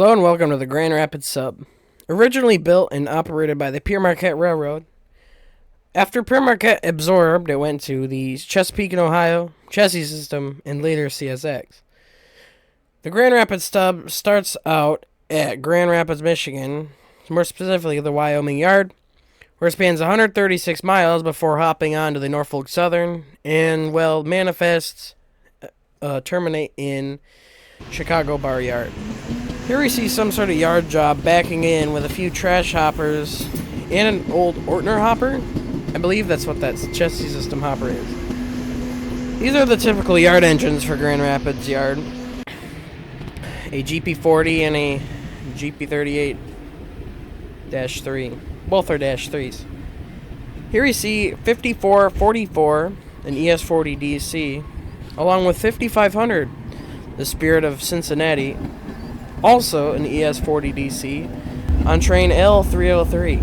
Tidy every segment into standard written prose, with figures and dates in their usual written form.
Hello and welcome to the Grand Rapids Sub. Originally built and operated by the Pere Marquette Railroad, after Pere Marquette absorbed, it went to the Chesapeake and Ohio, Chassis System, and later CSX. The Grand Rapids Sub starts out at Grand Rapids, Michigan, more specifically the Wyoming Yard, where it spans 136 miles before hopping on to the Norfolk Southern, and, manifests terminate in Chicago Bar Yard. Here we see some sort of yard job backing in with a few trash hoppers and an old Ortner hopper. I believe that's what that chassis system hopper is. These are the typical yard engines for Grand Rapids Yard. A GP40 and a GP38-3. Both are -3s. Here we see 5444, an ES40 DC, along with 5500, the Spirit of Cincinnati, also an ES40 DC, on train L303.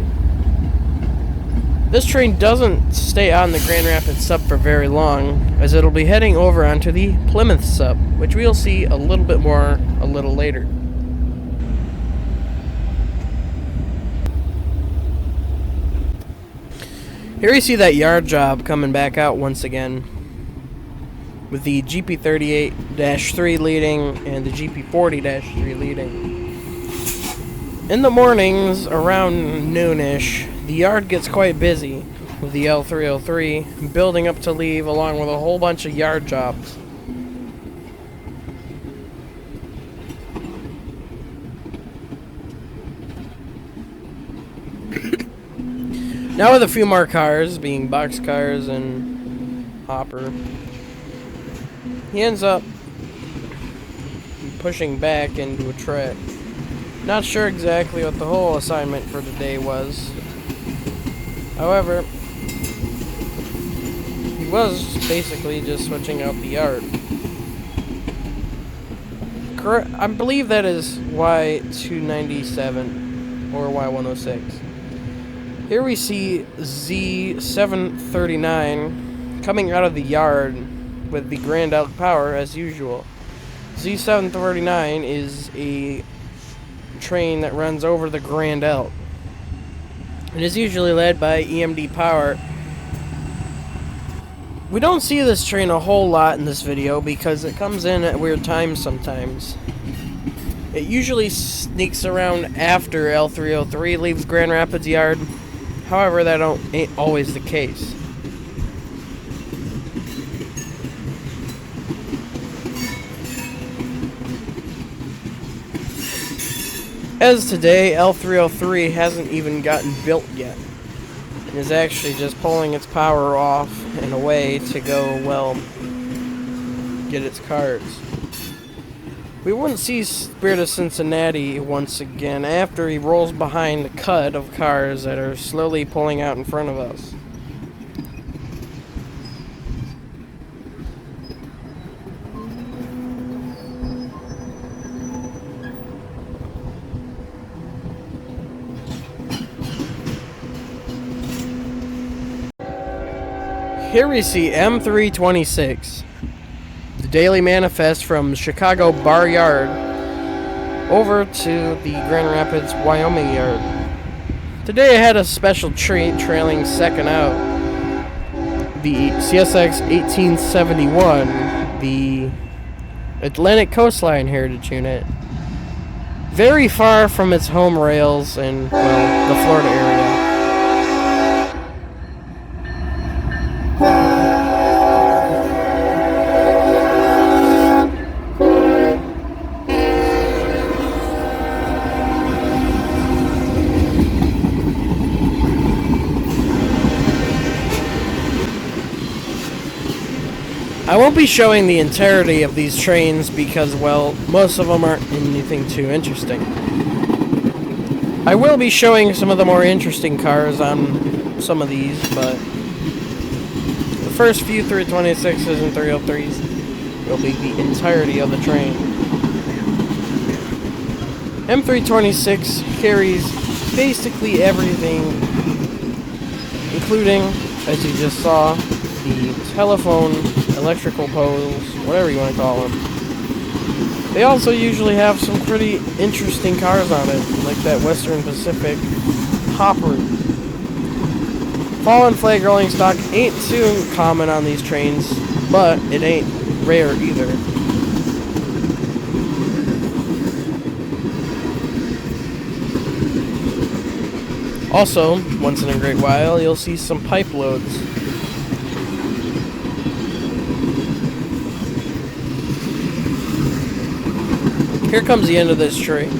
This train doesn't stay on the Grand Rapids Sub for very long, as it'll be heading over onto the Plymouth Sub, which we'll see a little bit more a little later. Here we see that yard job coming back out once again, with the GP38-3 leading and the GP40-3 leading. In the mornings, around noonish, the yard gets quite busy, with the L303 building up to leave along with a whole bunch of yard jobs. Now with a few more cars, being boxcars and hopper, he ends up pushing back into a track. Not sure exactly what the whole assignment for today was. However, he was basically just switching out the yard. I believe that is Y297 or Y106. Here we see Z739 coming out of the yard with the Grand Elk power as usual. Z739 is a train that runs over the Grand Elk. It is usually led by EMD power. We don't see this train a whole lot in this video because it comes in at weird times sometimes. It usually sneaks around after L303 leaves Grand Rapids Yard. However, that ain't always the case. As today, L303 hasn't even gotten built yet, and is actually just pulling its power off and away to go, get its cars. We wouldn't see Spirit of Cincinnati once again after he rolls behind the cut of cars that are slowly pulling out in front of us. Here we see M326, the daily manifest from Chicago Bar Yard over to the Grand Rapids, Wyoming Yard. Today I had a special treat trailing second out, the CSX 1871, the Atlantic Coastline Heritage Unit, very far from its home rails in, the Florida area. I won't be showing the entirety of these trains because, most of them aren't anything too interesting. I will be showing some of the more interesting cars on some of these, but the first few 326s and 303s will be the entirety of the train. M326 carries basically everything, including, as you just saw, the telephone, electrical poles, whatever you want to call them, They also usually have some pretty interesting cars on it, like that Western Pacific Hopper. Fallen flag rolling stock ain't too common on these trains, but it ain't rare either. Also, once in a great while, you'll see some pipe loads. Here comes the end of this train.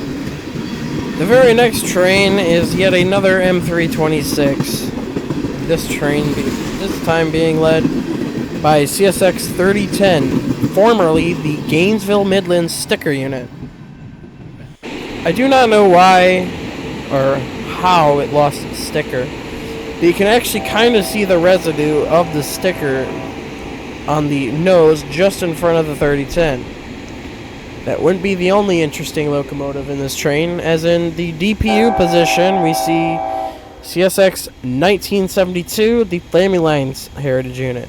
The very next train is yet another M326. This time being led by CSX 3010, formerly the Gainesville Midlands sticker unit. I do not know why or how it lost its sticker, but you can actually kind of see the residue of the sticker on the nose just in front of the 3010. That wouldn't be the only interesting locomotive in this train, as in the DPU position we see CSX 1972, the Flaming Lines Heritage Unit.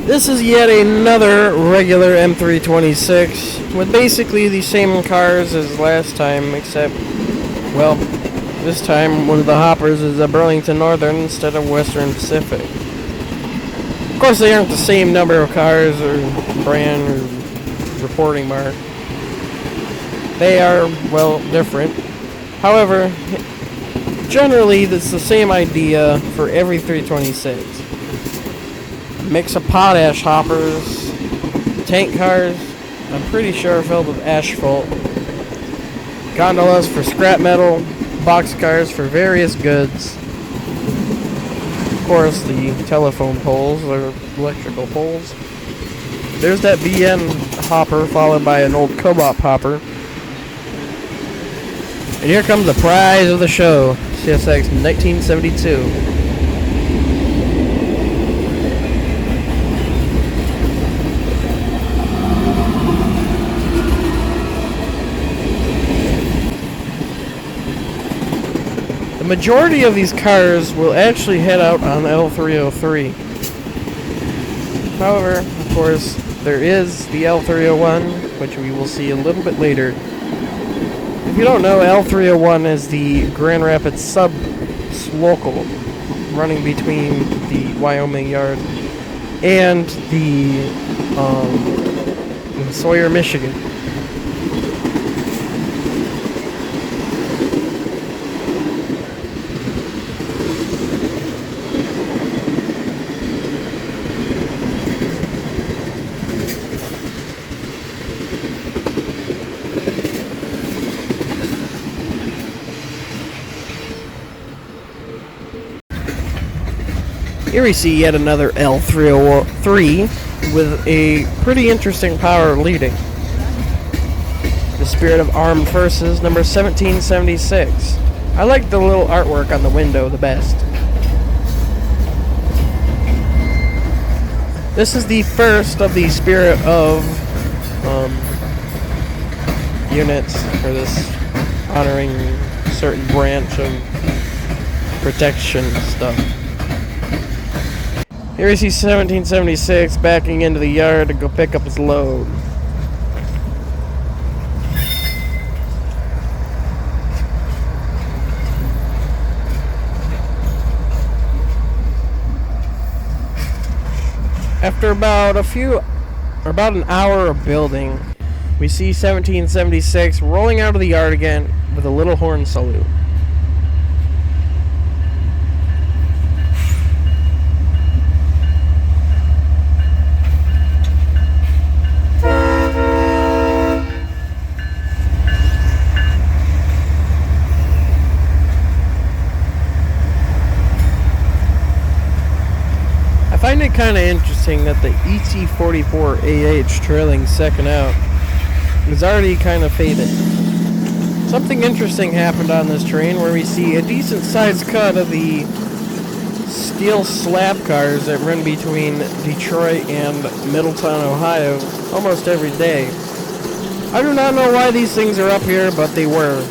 This is yet another regular M326 with basically the same cars as last time, except, well, this time one of the hoppers is a Burlington Northern instead of Western Pacific. Of course, they aren't the same number of cars or brand or reporting mark. They are, well, different. However, generally, it's the same idea for every 326. Mix of potash hoppers, tank cars, I'm pretty sure filled with asphalt, gondolas for scrap metal, boxcars for various goods, of course the telephone poles or electrical poles. There's that BN hopper followed by an old co-op hopper. And here comes the prize of the show, CSX 1972. The majority of these cars will actually head out on L303. However, of course, there is the L301, which we will see a little bit later. If you don't know, L301 is the Grand Rapids sub-local running between the Wyoming Yard and the Sawyer, Michigan. Here we see yet another L303 with a pretty interesting power leading. The Spirit of Armed Forces, number 1776. I like the little artwork on the window the best. This is the first of the Spirit of units for this honoring certain branch of protection stuff. Here we see 1776 backing into the yard to go pick up his load. After about an hour of building, we see 1776 rolling out of the yard again with a little horn salute. find it kind of interesting that the ET44AH trailing second out is already kind of faded. Something interesting happened on this train where we see a decent sized cut of the steel slab cars that run between Detroit and Middletown, Ohio almost every day. I do not know why these things are up here, but they were.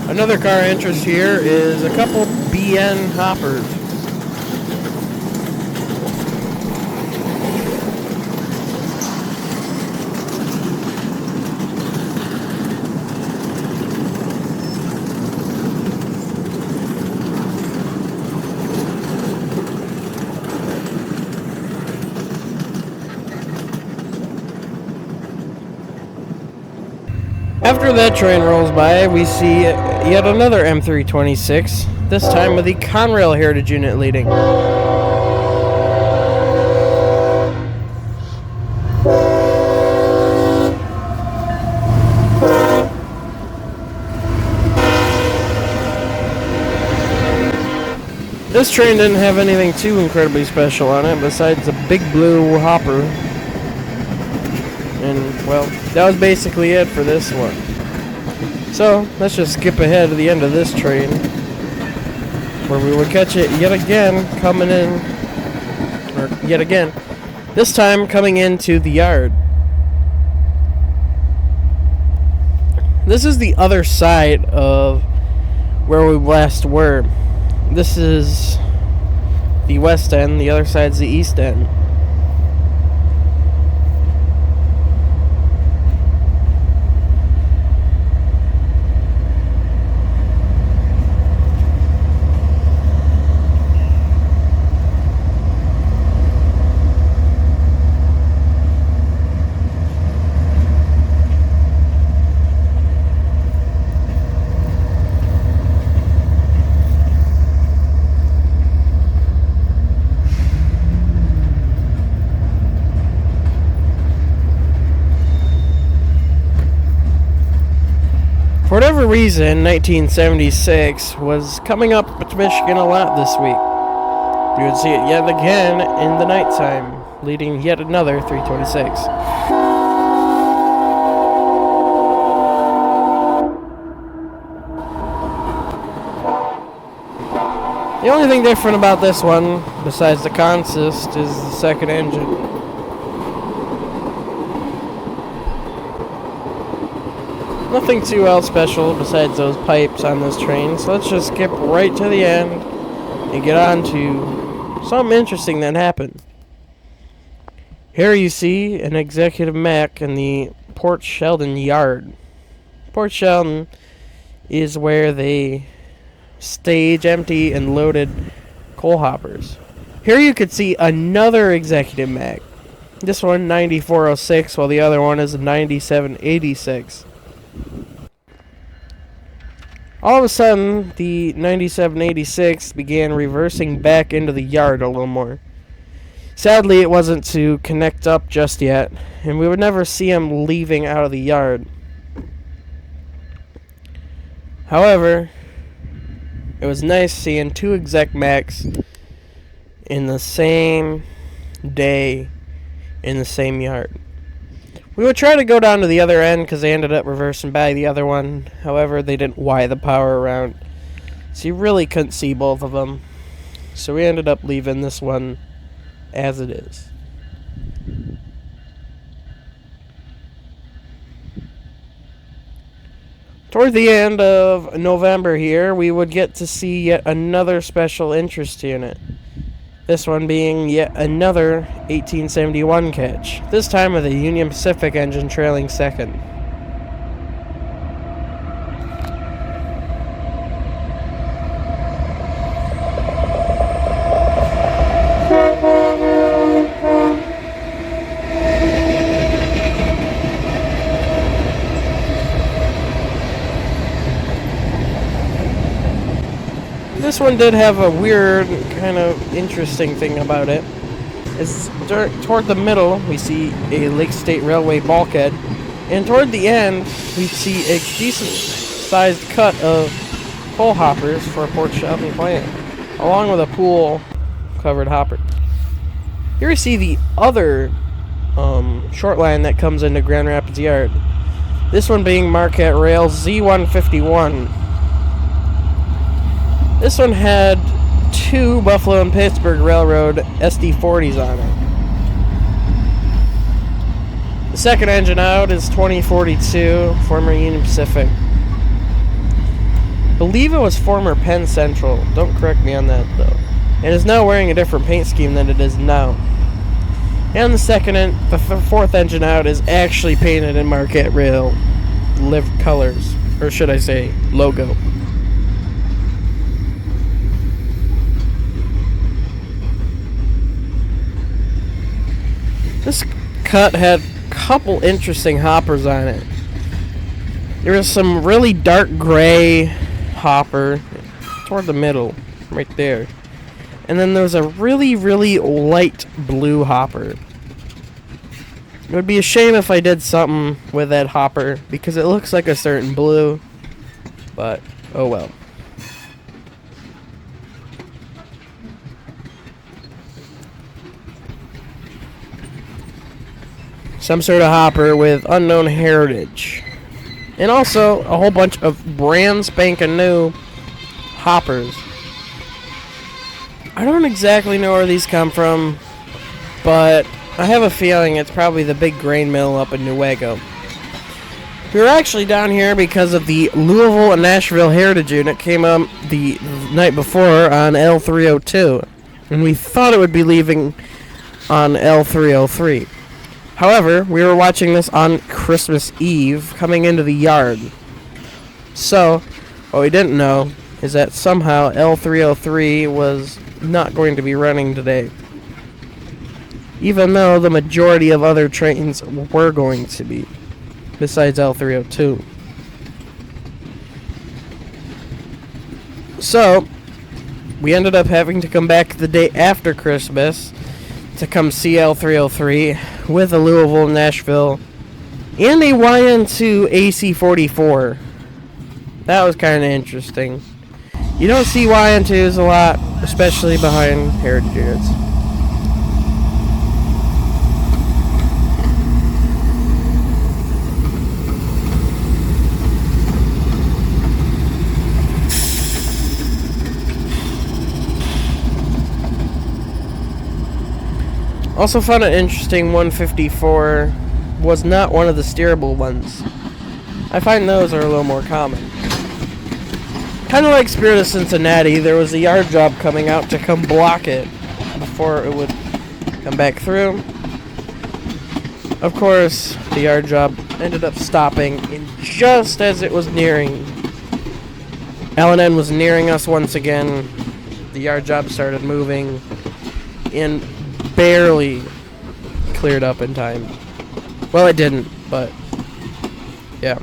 Another car interest here is a couple BN hoppers. After that train rolls by, we see yet another M326, this time with the Conrail Heritage Unit leading. This train didn't have anything too incredibly special on it besides a big blue hopper. And, well, that was basically it for this one. So, let's just skip ahead to the end of this train, where we will catch it yet again coming in, or yet again, this time coming into the yard. This is the other side of where we last were. This is the west end, the other side's the east end. For whatever reason, 1976 was coming up to Michigan a lot this week. You would see it yet again in the nighttime, leading yet another 326. The only thing different about this one, besides the consist, is the second engine. Nothing too else special besides those pipes on this train, so let's just skip right to the end and get on to something interesting that happened. Here you see an executive mech in the Port Sheldon yard. Port Sheldon is where they stage empty and loaded coal hoppers. Here you could see another executive mech. This one 9406, while the other one is 9786. All of a sudden, the 9786 began reversing back into the yard a little more. Sadly, it wasn't to connect up just yet, and we would never see him leaving out of the yard. However, it was nice seeing two exec mechs in the same day in the same yard. We would try to go down to the other end because they ended up reversing by the other one. However, they didn't wire the power around, so you really couldn't see both of them. So we ended up leaving this one as it is. Toward the end of November here, we would get to see yet another special interest unit. This one being yet another 1871 catch, this time with a Union Pacific engine trailing second. this one did have a weird, kind of interesting thing about it. Is toward the middle, we see a Lake State Railway bulkhead, and toward the end, we see a decent-sized cut of coal hoppers for a port shelving plant, along with a pool-covered hopper. Here we see the other short line that comes into Grand Rapids Yard. This one being Marquette Rail Z151. This one had 2 Buffalo and Pittsburgh Railroad SD40s on it. The second engine out is 2042, former Union Pacific. I believe it was former Penn Central. Don't correct me on that, though. It is now wearing a different paint scheme than it is now. And the fourth engine out is actually painted in Marquette Rail lived colors, or should I say, logo. This cut had a couple interesting hoppers on it. There was some really dark gray hopper toward the middle, right there. And then there was a really, really light blue hopper. It would be a shame if I did something with that hopper, because it looks like a certain blue, but oh well. Some sort of hopper with unknown heritage. And also a whole bunch of brand spanking new hoppers. I don't exactly know where these come from, but I have a feeling it's probably the big grain mill up in Newaygo. We were actually down here because of the Louisville and Nashville Heritage Unit came up the night before on L302, and we thought it would be leaving on L303. However, we were watching this on Christmas Eve coming into the yard. So, what we didn't know is that somehow L303 was not going to be running today, even though the majority of other trains were going to be, besides L302. So, we ended up having to come back the day after Christmas to come see L303 with a Louisville, Nashville, and a YN2 AC44. That was kind of interesting. You don't see YN2s a lot, especially behind heritage units. Also found it interesting 154 was not one of the steerable ones. I find those are a little more common. Kind of like Spirit of Cincinnati, there was a yard job coming out to come block it before it would come back through. Of course, the yard job ended up stopping, and just as it was nearing, L&N was nearing us once again, the yard job started moving, and barely cleared up in time. Well, it didn't, but yeah.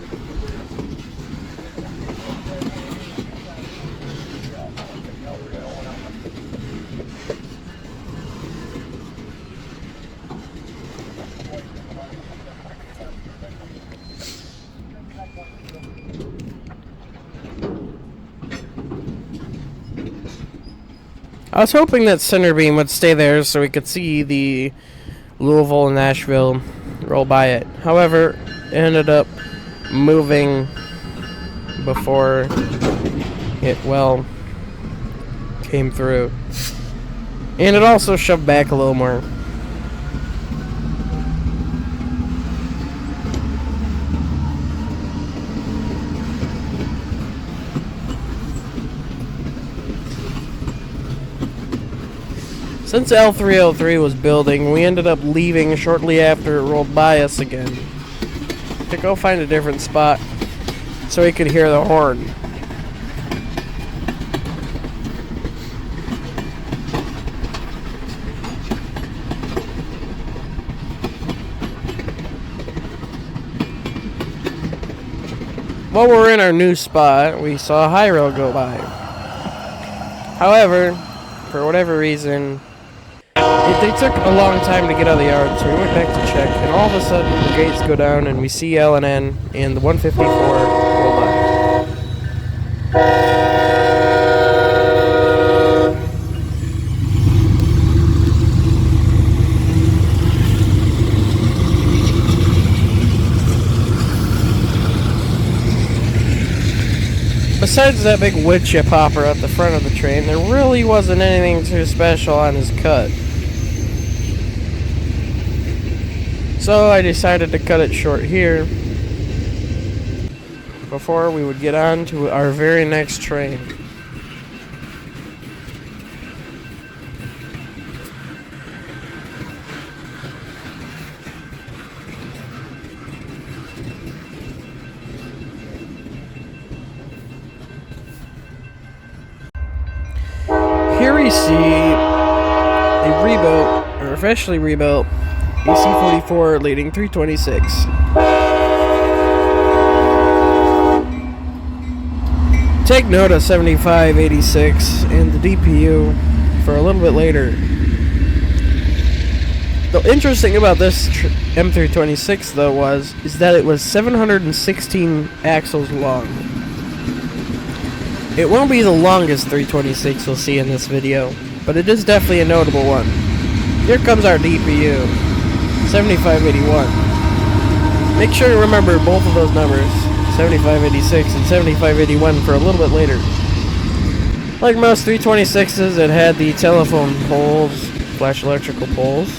I was hoping that center beam would stay there so we could see the Louisville and Nashville roll by it. However, it ended up moving before it, well, came through. And it also shoved back a little more. Since L303 was building, we ended up leaving shortly after it rolled by us again to go find a different spot so we could hear the horn. While we're in our new spot, we saw a high rail go by. However, for whatever reason, they took a long time to get out of the yard, so we went back to check, and all of a sudden the gates go down and we see L&N and the 154 roll by. Besides that big wood chip hopper at the front of the train, there really wasn't anything too special on his cut. So I decided to cut it short here before we would get on to our very next train. Here we see a rebuilt, or freshly rebuilt, AC-44 leading 326. Take note of 7586 and the DPU for a little bit later. The interesting about this M326 though is that it was 716 axles long. It won't be the longest 326 you'll see in this video, but it is definitely a notable one. Here comes our DPU, 7581. Make sure to remember both of those numbers, 7586 and 7581, for a little bit later. Like most 326s, it had the telephone poles, flash electrical poles,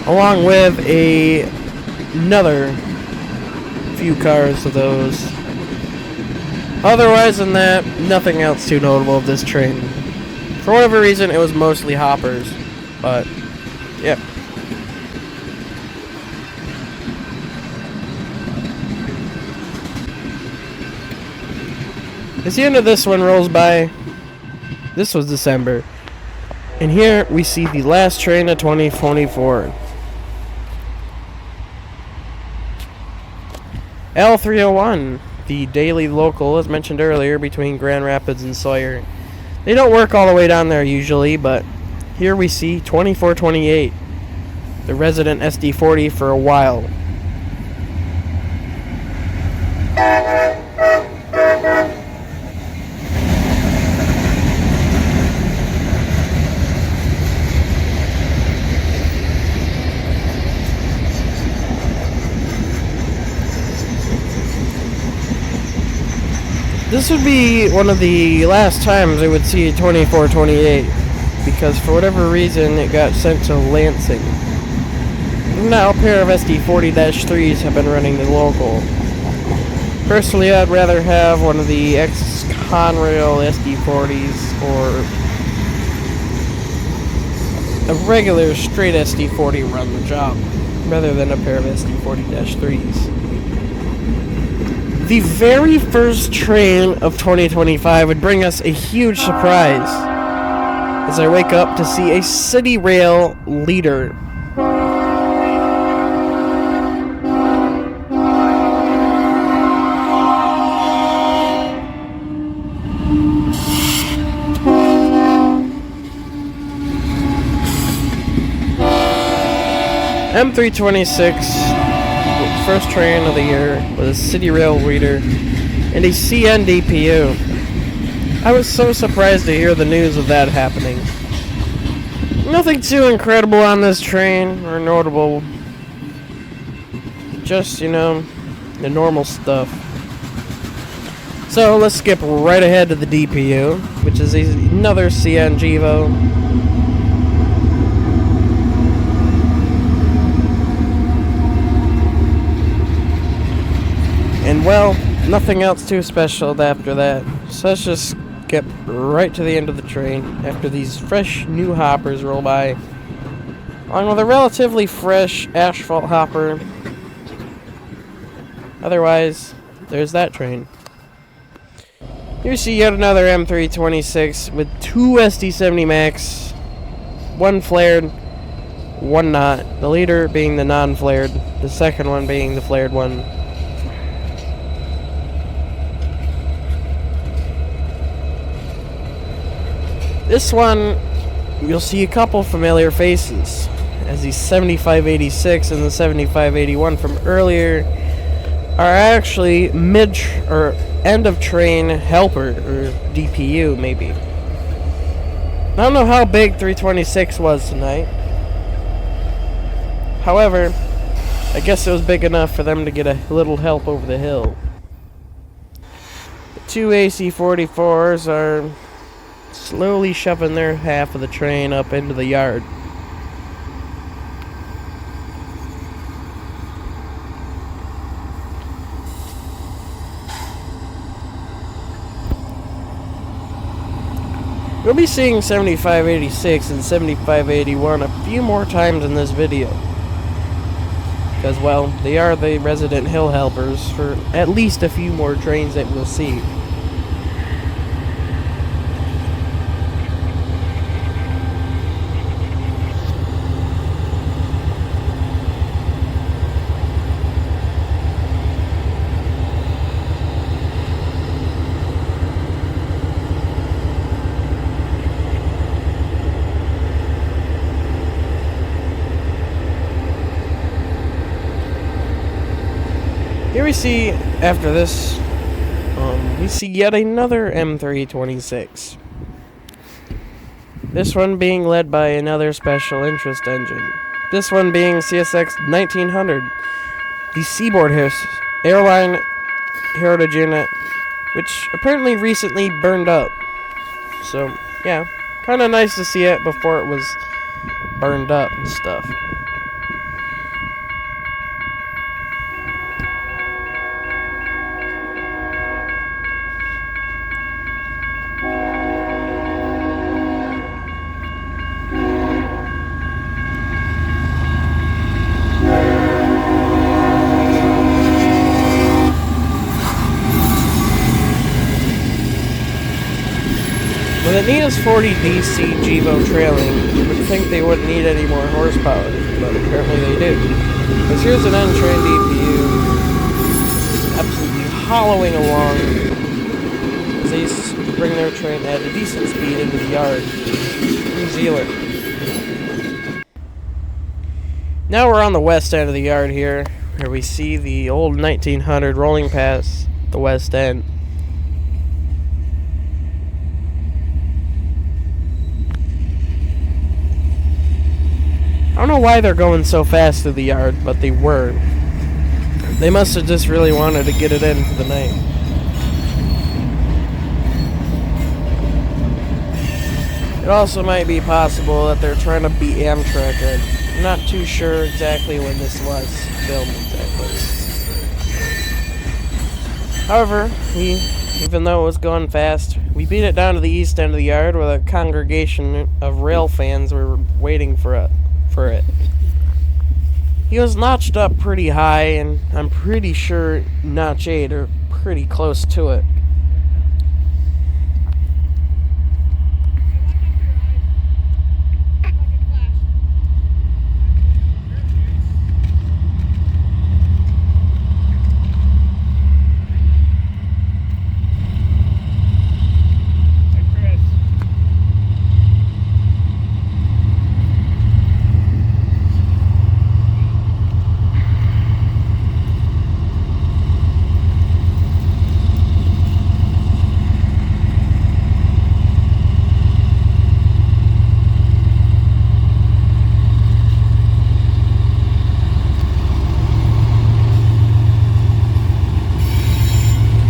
along with another few cars of those. Otherwise than that, nothing else too notable of this train. For whatever reason, it was mostly hoppers, but yeah. As the end of this one rolls by, this was December, and here we see the last train of 2024. L301. The daily local, as mentioned earlier, between Grand Rapids and Sawyer. They don't work all the way down there usually, but here we see 2428, the resident SD40 for a while. This would be one of the last times I would see a 2428, because for whatever reason it got sent to Lansing. Now a pair of SD40-3s have been running the local. Personally, I'd rather have one of the ex-Conrail SD40s or a regular straight SD40 run the job, rather than a pair of SD40-3s. The very first train of 2025 would bring us a huge surprise as I wake up to see a City Rail leader. M326, first train of the year, with a City Rail reader and a CN DPU. I was so surprised to hear the news of that happening. Nothing too incredible on this train or notable. Just, you know, the normal stuff. So let's skip right ahead to the DPU, which is another CN Gevo. And well, nothing else too special after that. So let's just skip right to the end of the train after these fresh new hoppers roll by, along with a relatively fresh asphalt hopper. Otherwise, there's that train. Here you see yet another M326 with two SD70 Max, one flared, one not. The leader being the non-flared, the second one being the flared one. This one, you'll see a couple familiar faces, as the 7586 and the 7581 from earlier are actually mid or end of train helper, or DPU maybe. I don't know how big 326 was tonight. However, I guess it was big enough for them to get a little help over the hill. The two AC-44s are slowly shoving their half of the train up into the yard. We'll be seeing 7586 and 7581 a few more times in this video. Because, well, they are the resident hill helpers for at least a few more trains that we'll see. Here we see, after this, we see yet another M326. This one being led by another special interest engine. This one being CSX 1900, the Seaboard Airline Heritage Unit, which apparently recently burned up. So, yeah, kind of nice to see it before it was burned up and stuff. With a NEOS 40 DC GEVO trailing, you would think they wouldn't need any more horsepower, but apparently they do. Because here's an N-train DPU absolutely hollowing along as they bring their train at a decent speed into the yard. New Zealand. Now we're on the west end of the yard here, where we see the old 1900 rolling past the west end. I don't know why they're going so fast through the yard, but they were. They must have just really wanted to get it in for the night. It also might be possible that they're trying to beat Amtrak. I'm not too sure exactly when this was filmed exactly. However, even though it was going fast, we beat it down to the east end of the yard where a congregation of rail fans were waiting for it. He was notched up pretty high, and I'm pretty sure notch 8 or pretty close to it.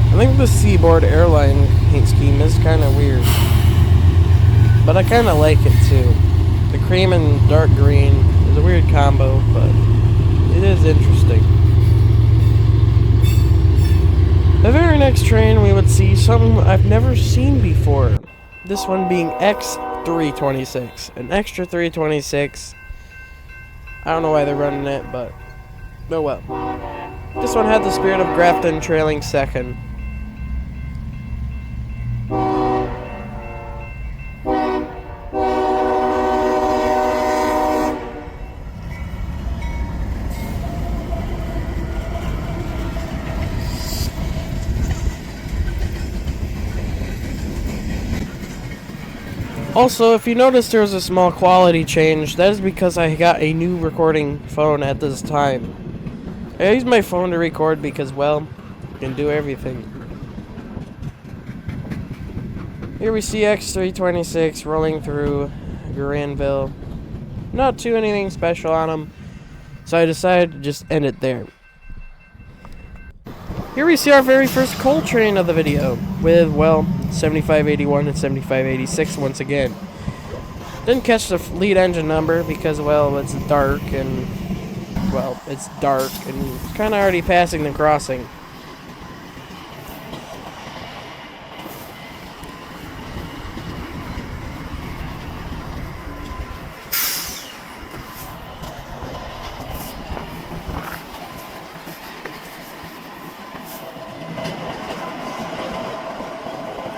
I think the Seaboard Airline paint scheme is kind of weird, but I kind of like it too. The cream and dark green is a weird combo, but it is interesting. The very next train we would see something I've never seen before. This one being X326, an extra 326. I don't know why they're running it, but oh well. This one had the Spirit of Grafton trailing second. Also, if you notice there was a small quality change, that is because I got a new recording phone at this time. I use my phone to record because, well, I can do everything. Here we see X326 rolling through Granville. Not too anything special on them, so I decided to just end it there. Here we see our very first coal train of the video with, well, 7581 and 7586 once again. Didn't catch the lead engine number because, well, it's dark and it's kind of already passing the crossing.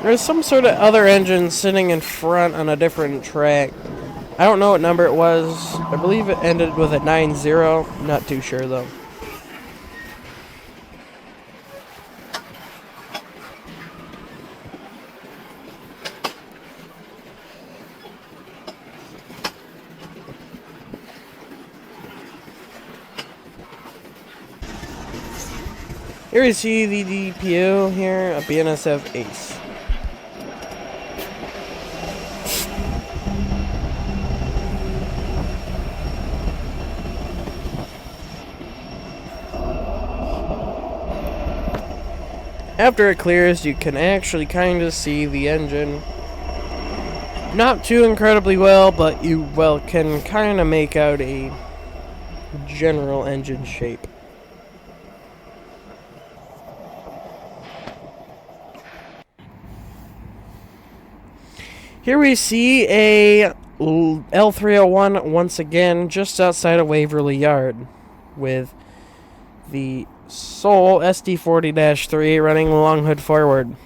There's some sort of other engine sitting in front on a different track. I don't know what number it was. I believe it ended with a 9-0. Not too sure though. Here we see the DPU here, a BNSF Ace. After it clears, you can actually kind of see the engine. Not too incredibly well, but you, can kind of make out a general engine shape. Here we see a L301 once again, just outside of Waverly Yard, with the Soul SD40-3 running long hood forward.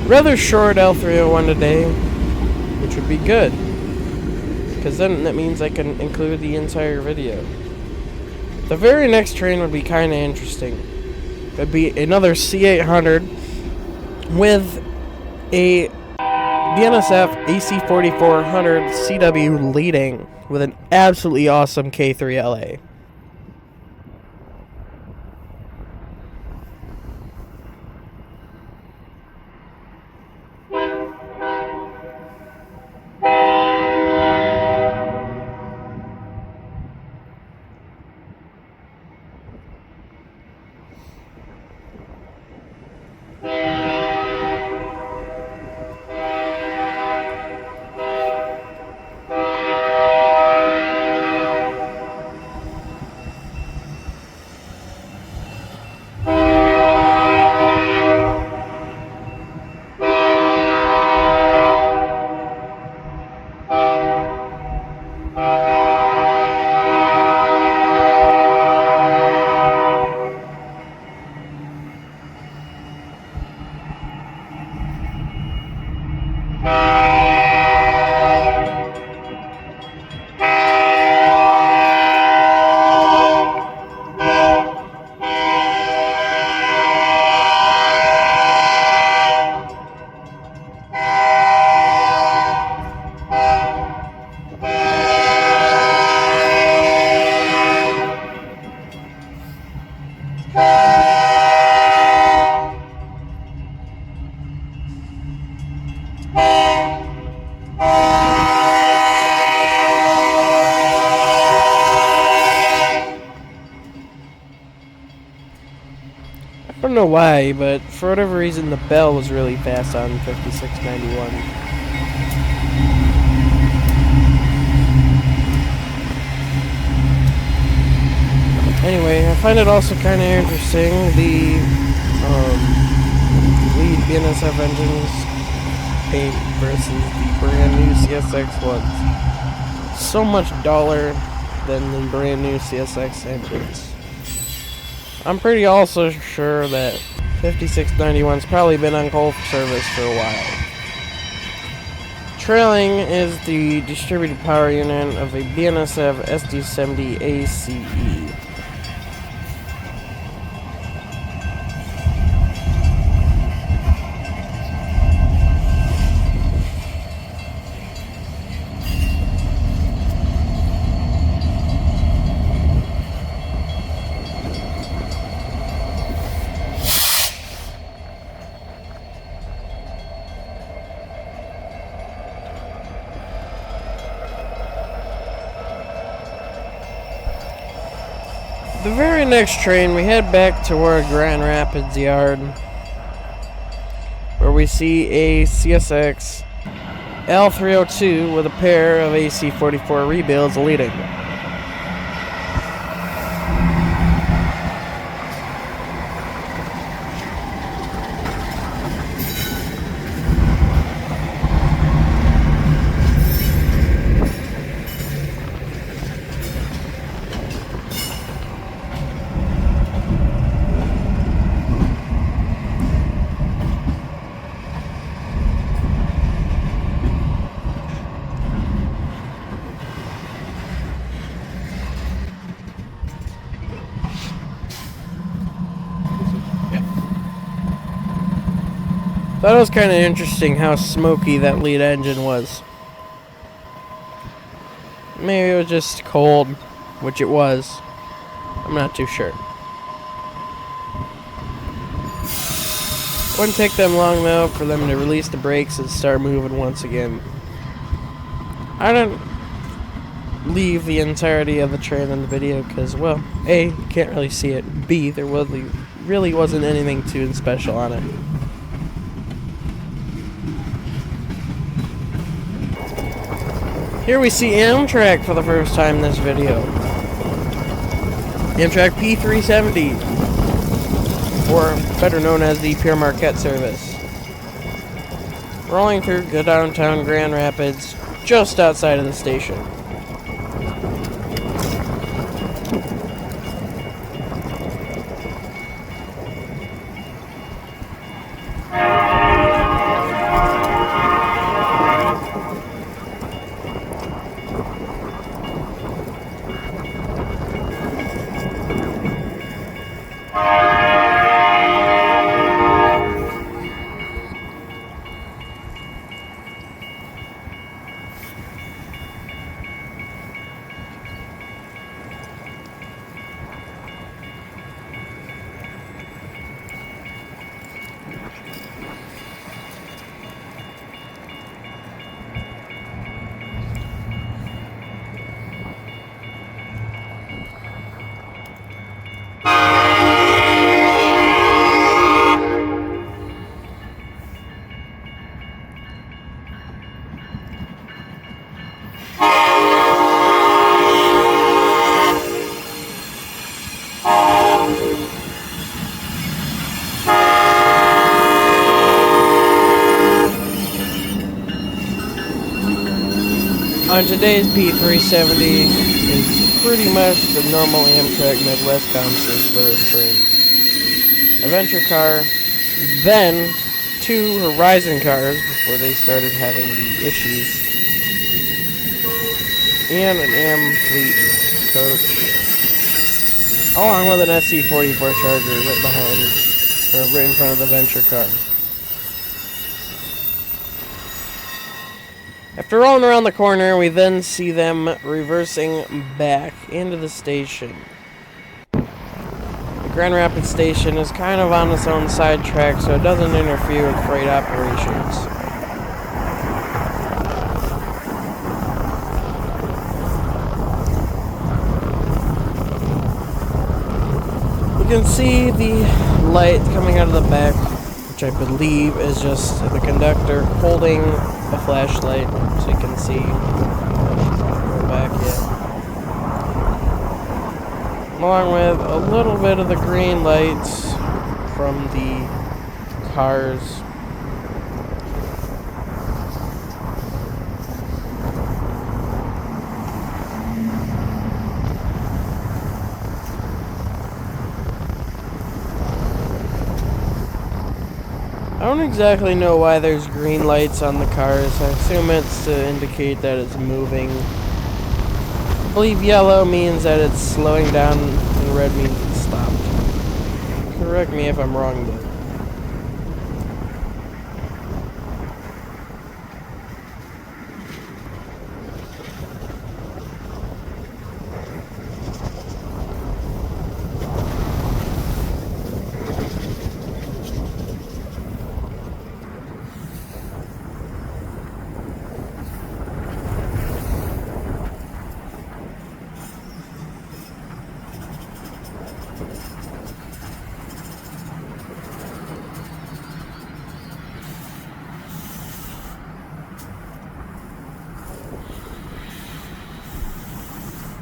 Rather short L301 today, which would be good, because then that means I can include the entire video. The very next train would be kind of interesting. It would be another C800 with a BNSF AC4400 CW leading with an absolutely awesome K3LA. I don't know why, but for whatever reason the bell was really fast on 5691. Anyway, I find it also kind of interesting the lead BNSF engines paint versus the brand new CSX ones. So much duller than the brand new CSX engines. I'm pretty also sure that 5691's probably been on coal service for a while. Trailing is the distributed power unit of a BNSF SD70 ACE. The very next train, we head back toward Grand Rapids Yard, where we see a CSX L302 with a pair of AC-44 rebuilds leading. Thought it was kind of interesting how smoky that lead engine was. Maybe it was just cold, which it was. I'm not too sure. Wouldn't take them long though for them to release the brakes and start moving once again. I didn't leave the entirety of the train in the video because, well, A, you can't really see it. B, there really wasn't anything too special on it. Here we see Amtrak for the first time in this video. Amtrak P370, or better known as the Pure Marquette service. Rolling through downtown Grand Rapids, just outside of the station. On today's P370 is pretty much the normal Amtrak Midwest concerts for this train. A Venture car, then 2 Horizon cars before they started having the issues, and an Am Fleet coach, along with an SC-44 Charger right in front of the Venture car. After rolling around the corner, we then see them reversing back into the station. The Grand Rapids station is kind of on its own side track, so it doesn't interfere with freight operations. You can see the light coming out of the back, which I believe is just the conductor holding a flashlight so you can see. Go back yet. along with a little bit of the green lights from the cars. I don't exactly know why there's green lights on the cars. I assume it's to indicate that it's moving. I believe yellow means that it's slowing down and red means it's stopped. Correct me if I'm wrong though.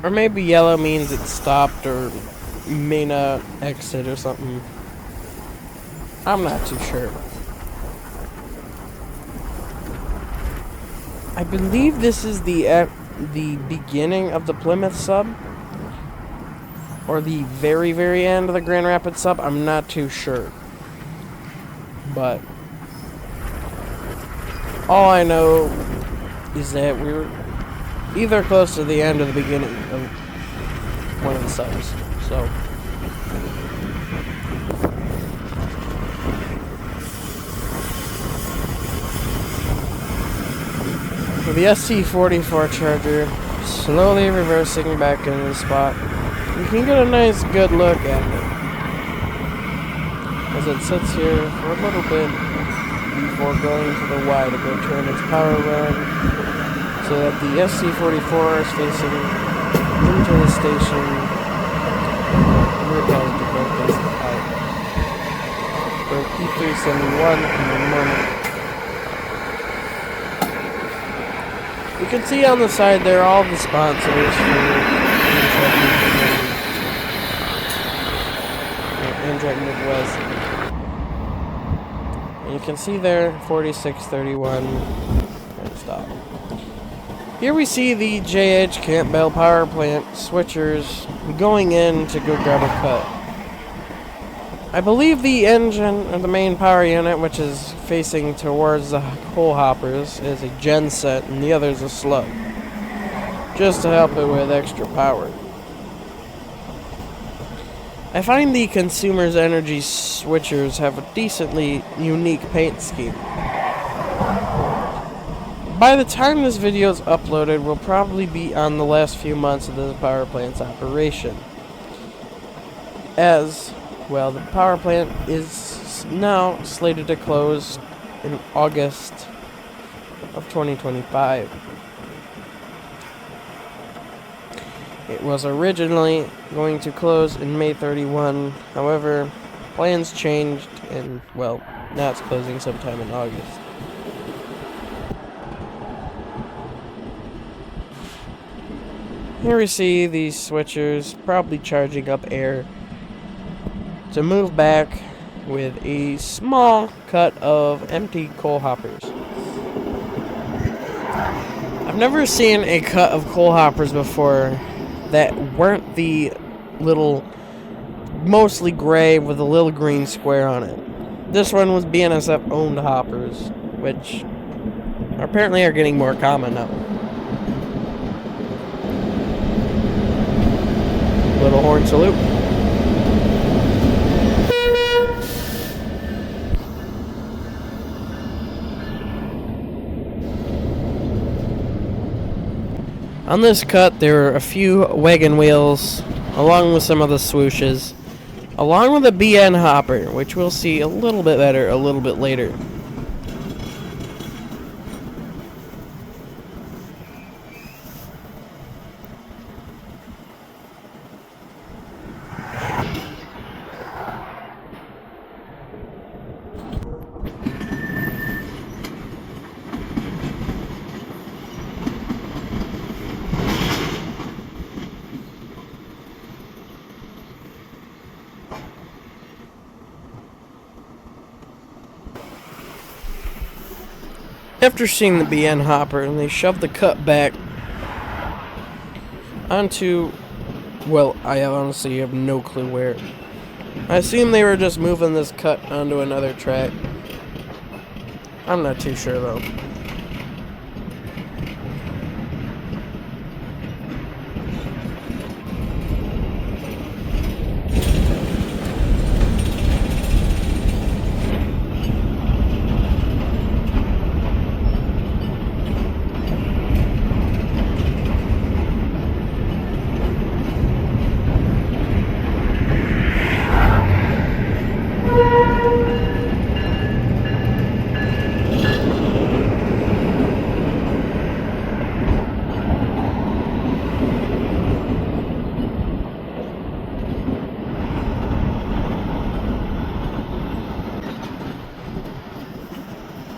Or maybe yellow means it stopped or may not exit or something. I'm not too sure. I believe this is the beginning of the Plymouth sub. Or the very, very end of the Grand Rapids sub. I'm not too sure. But all I know is that we were either close to the end or the beginning of one of the subs. So with the ST44 Charger slowly reversing back into the spot, you can get a nice good look at it as it sits here for a little bit before going to the Y to go turn its power run, so that the SC44 is facing into the station. For E371 in the morning. You can see on the side there all the sponsors for Amtrak Midwest. And you can see there 4631. And stop. Here we see the J.H. Campbell power plant switchers going in to go grab a cut. I believe the engine or the main power unit, which is facing towards the coal hoppers, is a genset and the other is a slug, just to help it with extra power. I find the Consumer's Energy switchers have a decently unique paint scheme. By the time this video is uploaded, we'll probably be on the last few months of this power plant's operation. As well, the power plant is now slated to close in August of 2025. It was originally going to close in May 31, however, plans changed and, well, now it's closing sometime in August. Here we see these switchers probably charging up air to move back with a small cut of empty coal hoppers. I've never seen a cut of coal hoppers before that weren't the little, mostly gray with a little green square on it. This one was BNSF owned hoppers, which apparently are getting more common now. Little horn salute. On this cut, there are a few wagon wheels, along with some of the swooshes, along with a BN hopper, which we'll see a little bit better a little bit later. After seeing the BN hopper, they shoved the cut back onto, well, I honestly have no clue where. I assume they were just moving this cut onto another track. I'm not too sure though.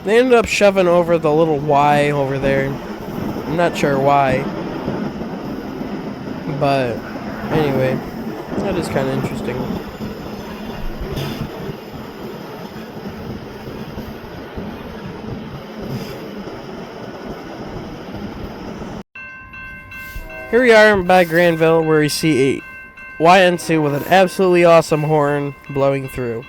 They ended up shoving over the little Y over there. I'm not sure why. But anyway, that is kind of interesting. Here we are by Granville, where we see a YN2 with an absolutely awesome horn blowing through.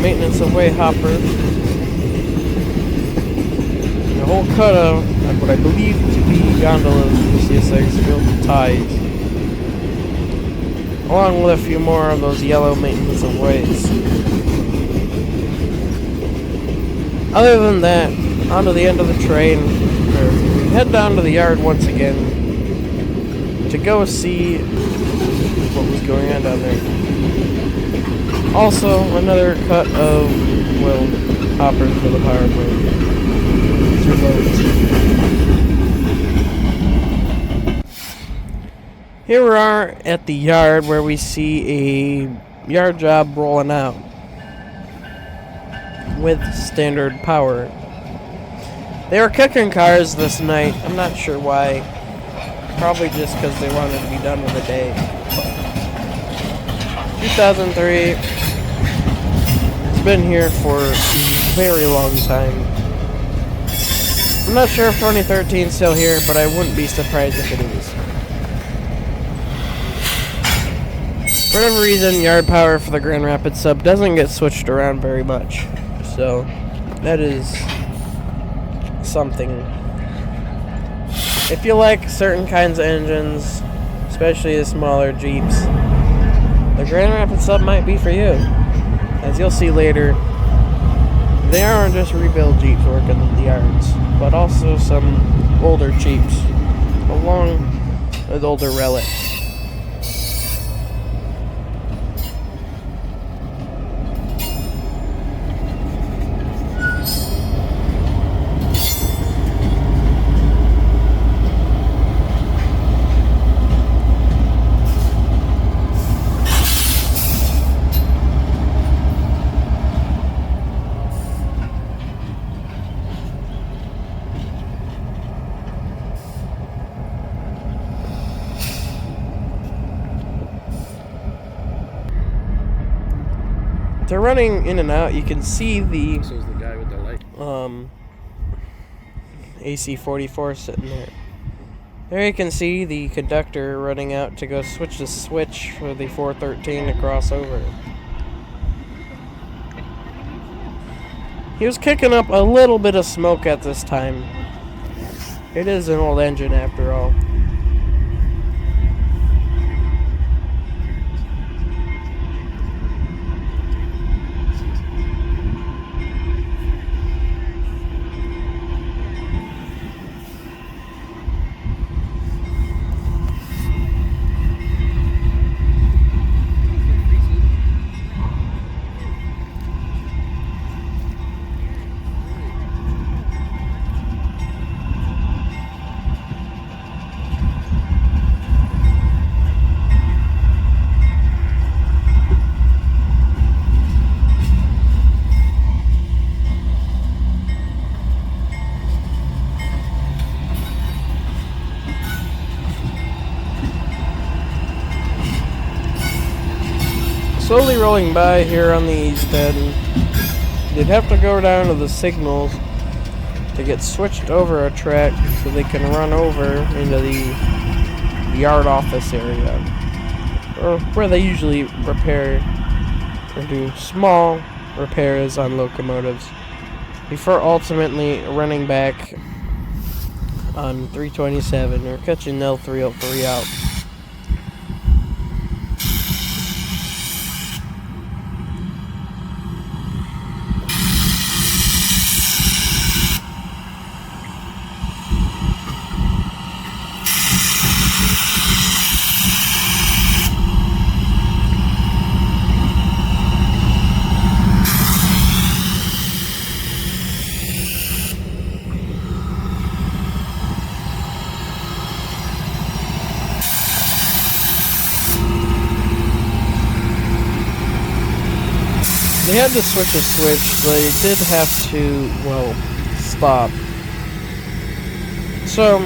Maintenance away hopper. And a whole cut of what I believe to be gondolas in the CSX filled with ties. Along with a few more of those yellow maintenance aways. Other than that, onto the end of the train, we head down to the yard once again to go see what was going on down there. Also, another cut of, well, hoppers for the power plant. Through loads. Here we are at the yard where we see a yard job rolling out with standard power. They were cooking cars this night. I'm not sure why. Probably just because they wanted to be done with the day. 2003. Been here for a very long time. I'm not sure if 2013 is still here, but I wouldn't be surprised if it is. For whatever reason, yard power for the Grand Rapids sub doesn't get switched around very much. So, that is something. If you like certain kinds of engines, especially the smaller Jeeps, the Grand Rapids sub might be for you. As you'll see later, they aren't just rebuild Jeeps working in the yards, but also some older Jeeps, along with older relics. They're running in and out. You can see the guy with the light. AC-44 sitting there. There you can see the conductor running out to go switch the switch for the 413 to cross over. He was kicking up a little bit of smoke at this time. It is an old engine after all. slowly rolling by here on the east end. They'd have to go down to the signals to get switched over a track so they can run over into the yard office area, or where they usually repair or do small repairs on locomotives before ultimately running back on 327 or catching L303 out. They had to switch a switch, but they did have to, well, stop. So,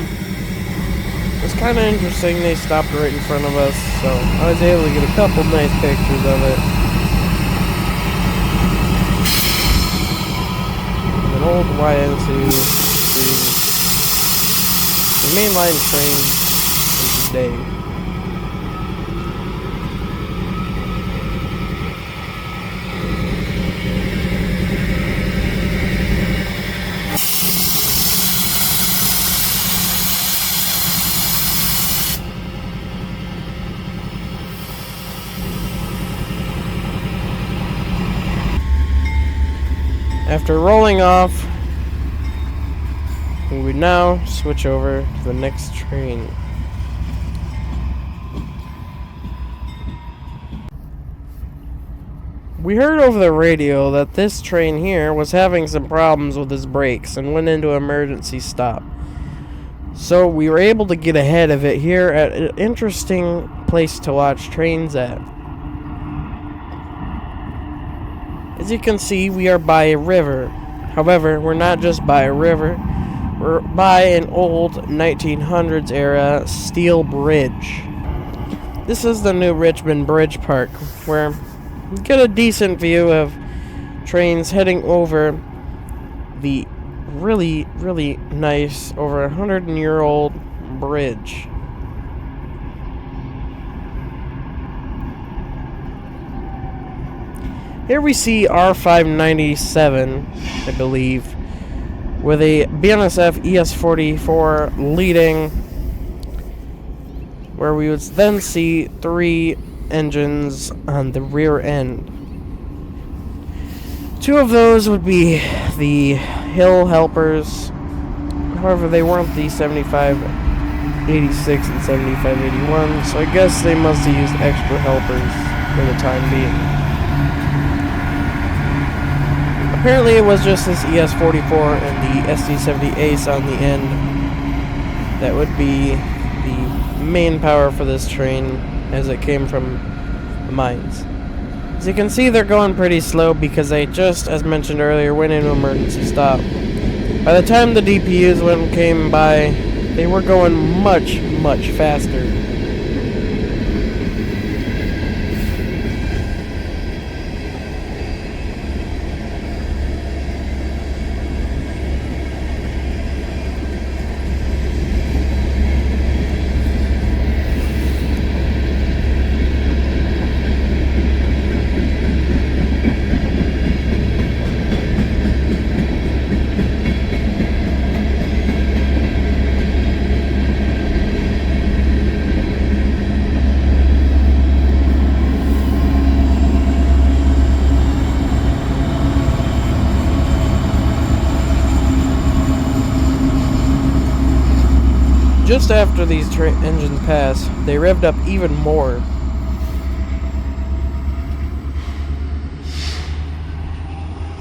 it's kind of interesting they stopped right in front of us, so I was able to get a couple nice pictures of it. An old YN2 the mainline train of the day. After rolling off, we would now switch over to the next train. We heard over the radio that this train here was having some problems with his brakes and went into emergency stop. So we were able to get ahead of it here at an interesting place to watch trains at. As you can see, we are by a river. However, we're not just by a river. We're by an old 1900s era steel bridge. This is the New Richmond Bridge Park, where you get a decent view of trains heading over the really, really nice, over 100-year-old bridge. Here we see R597, I believe, with a BNSF ES44 leading, where we would then see 3 engines on the rear end. 2 of those would be the hill helpers. However, they weren't the 7586 and 7581, so I guess they must have used extra helpers for the time being. Apparently it was just this ES44 and the SD70 Ace on the end that would be the main power for this train as it came from the mines. As you can see, they're going pretty slow because they just, as mentioned earlier, went into emergency stop. By the time the DPUs came by, they were going much, much faster. Just after these engines passed, they revved up even more.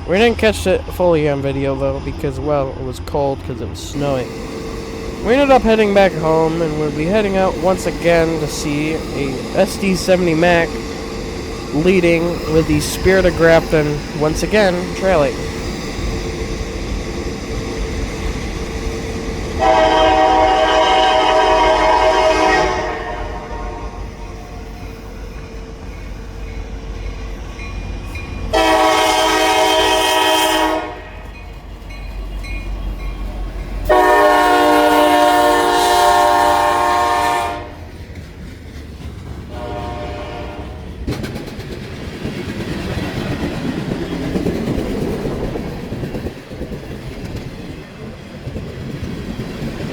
We didn't catch it fully on video though because, well, it was cold because it was snowing. We ended up heading back home and we'll be heading out once again to see a SD70 Mac leading with the Spirit of Grafton once again trailing.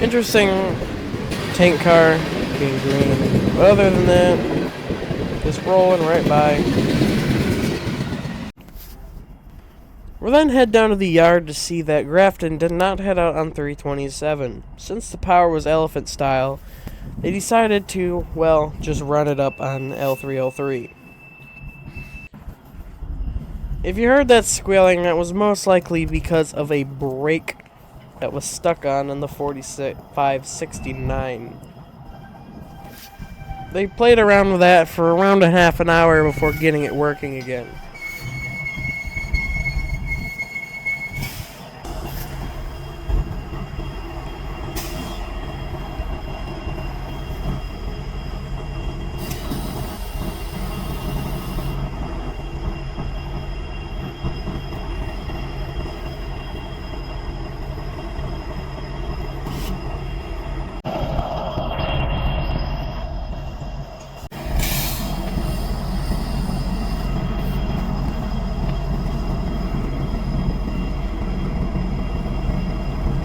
Interesting tank car being green. But other than that, just rolling right by. We'll then head down to the yard to see that Grafton did not head out on 327. Since the power was elephant style, they decided to, well, just run it up on L303. If you heard that squealing, that was most likely because of a brake that was stuck on the 4569. They played around with that for around a half an hour before getting it working again.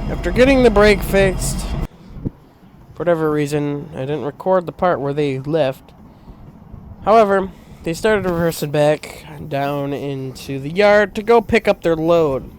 After getting the brake fixed, for whatever reason, I didn't record the part where they left. However, they started reversing back down into the yard to go pick up their load.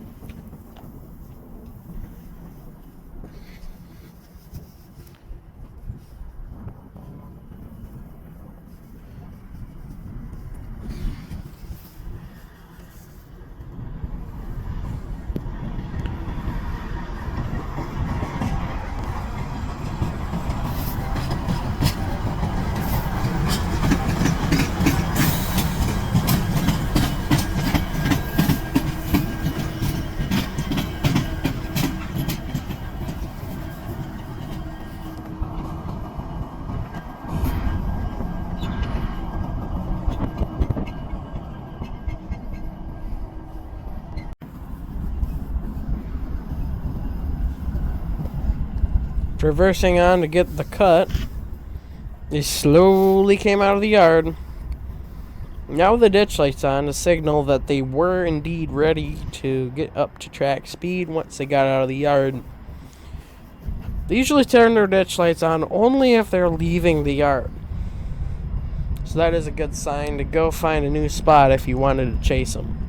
Traversing on to get the cut, they slowly came out of the yard. Now with the ditch lights on to signal that they were indeed ready to get up to track speed once they got out of the yard. They usually turn their ditch lights on only if they're leaving the yard. So that is a good sign to go find a new spot if you wanted to chase them.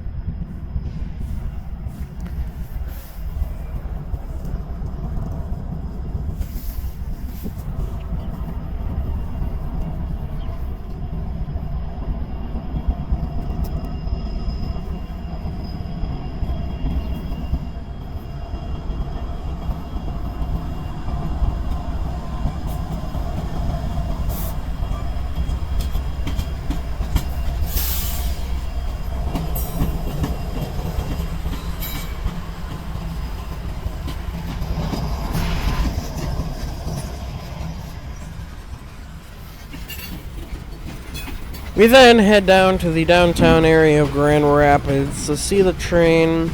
We then head down to the downtown area of Grand Rapids to see the train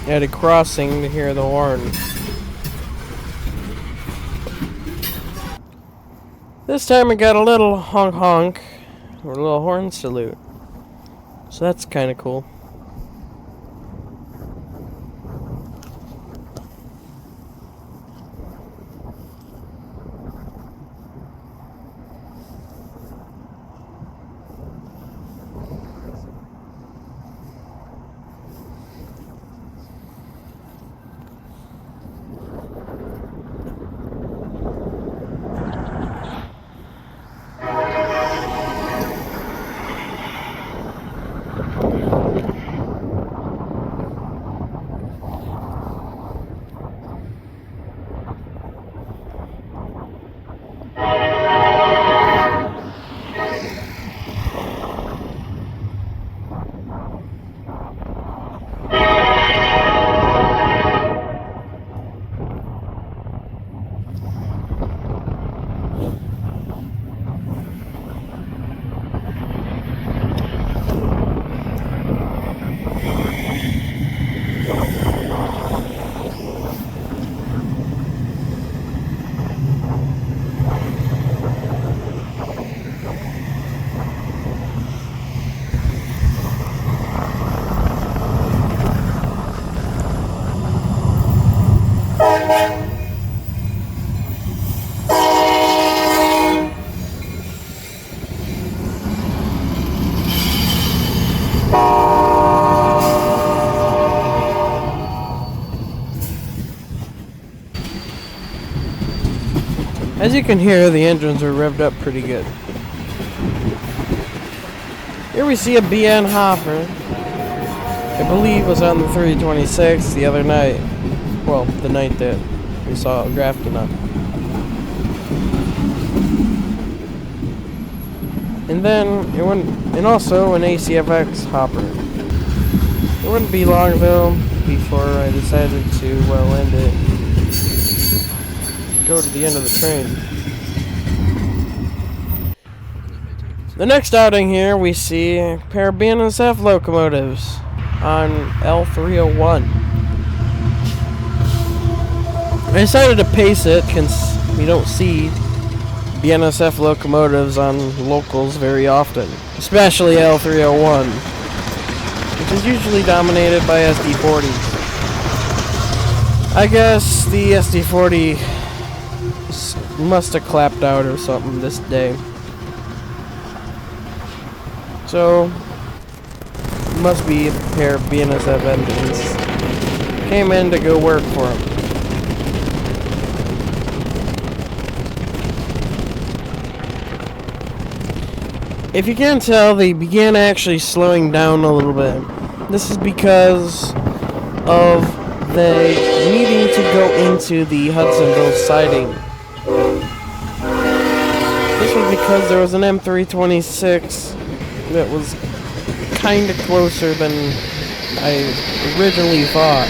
at a crossing to hear the horn. This time we got a little honk honk, or a little horn salute. So that's kind of cool. As you can hear, the engines are revved up pretty good. Here we see a BN hopper. I believe was on the 326 the other night. Well, the night that we saw Grafton on. And then and also an ACFX hopper. It wouldn't be long though before I decided to end it. Go to the end of the train. The next outing here we see a pair of BNSF locomotives on L301. I decided to pace it since we don't see BNSF locomotives on locals very often, especially L301, which is usually dominated by SD40s. I guess the SD40 must have clapped out or something this day. So, must be a pair of BNSF engines. Came in to go work for him. If you can't tell, they began actually slowing down a little bit. This is because of the needing to go into the Hudsonville siding. This was because there was an M326 that was kind of closer than I originally thought.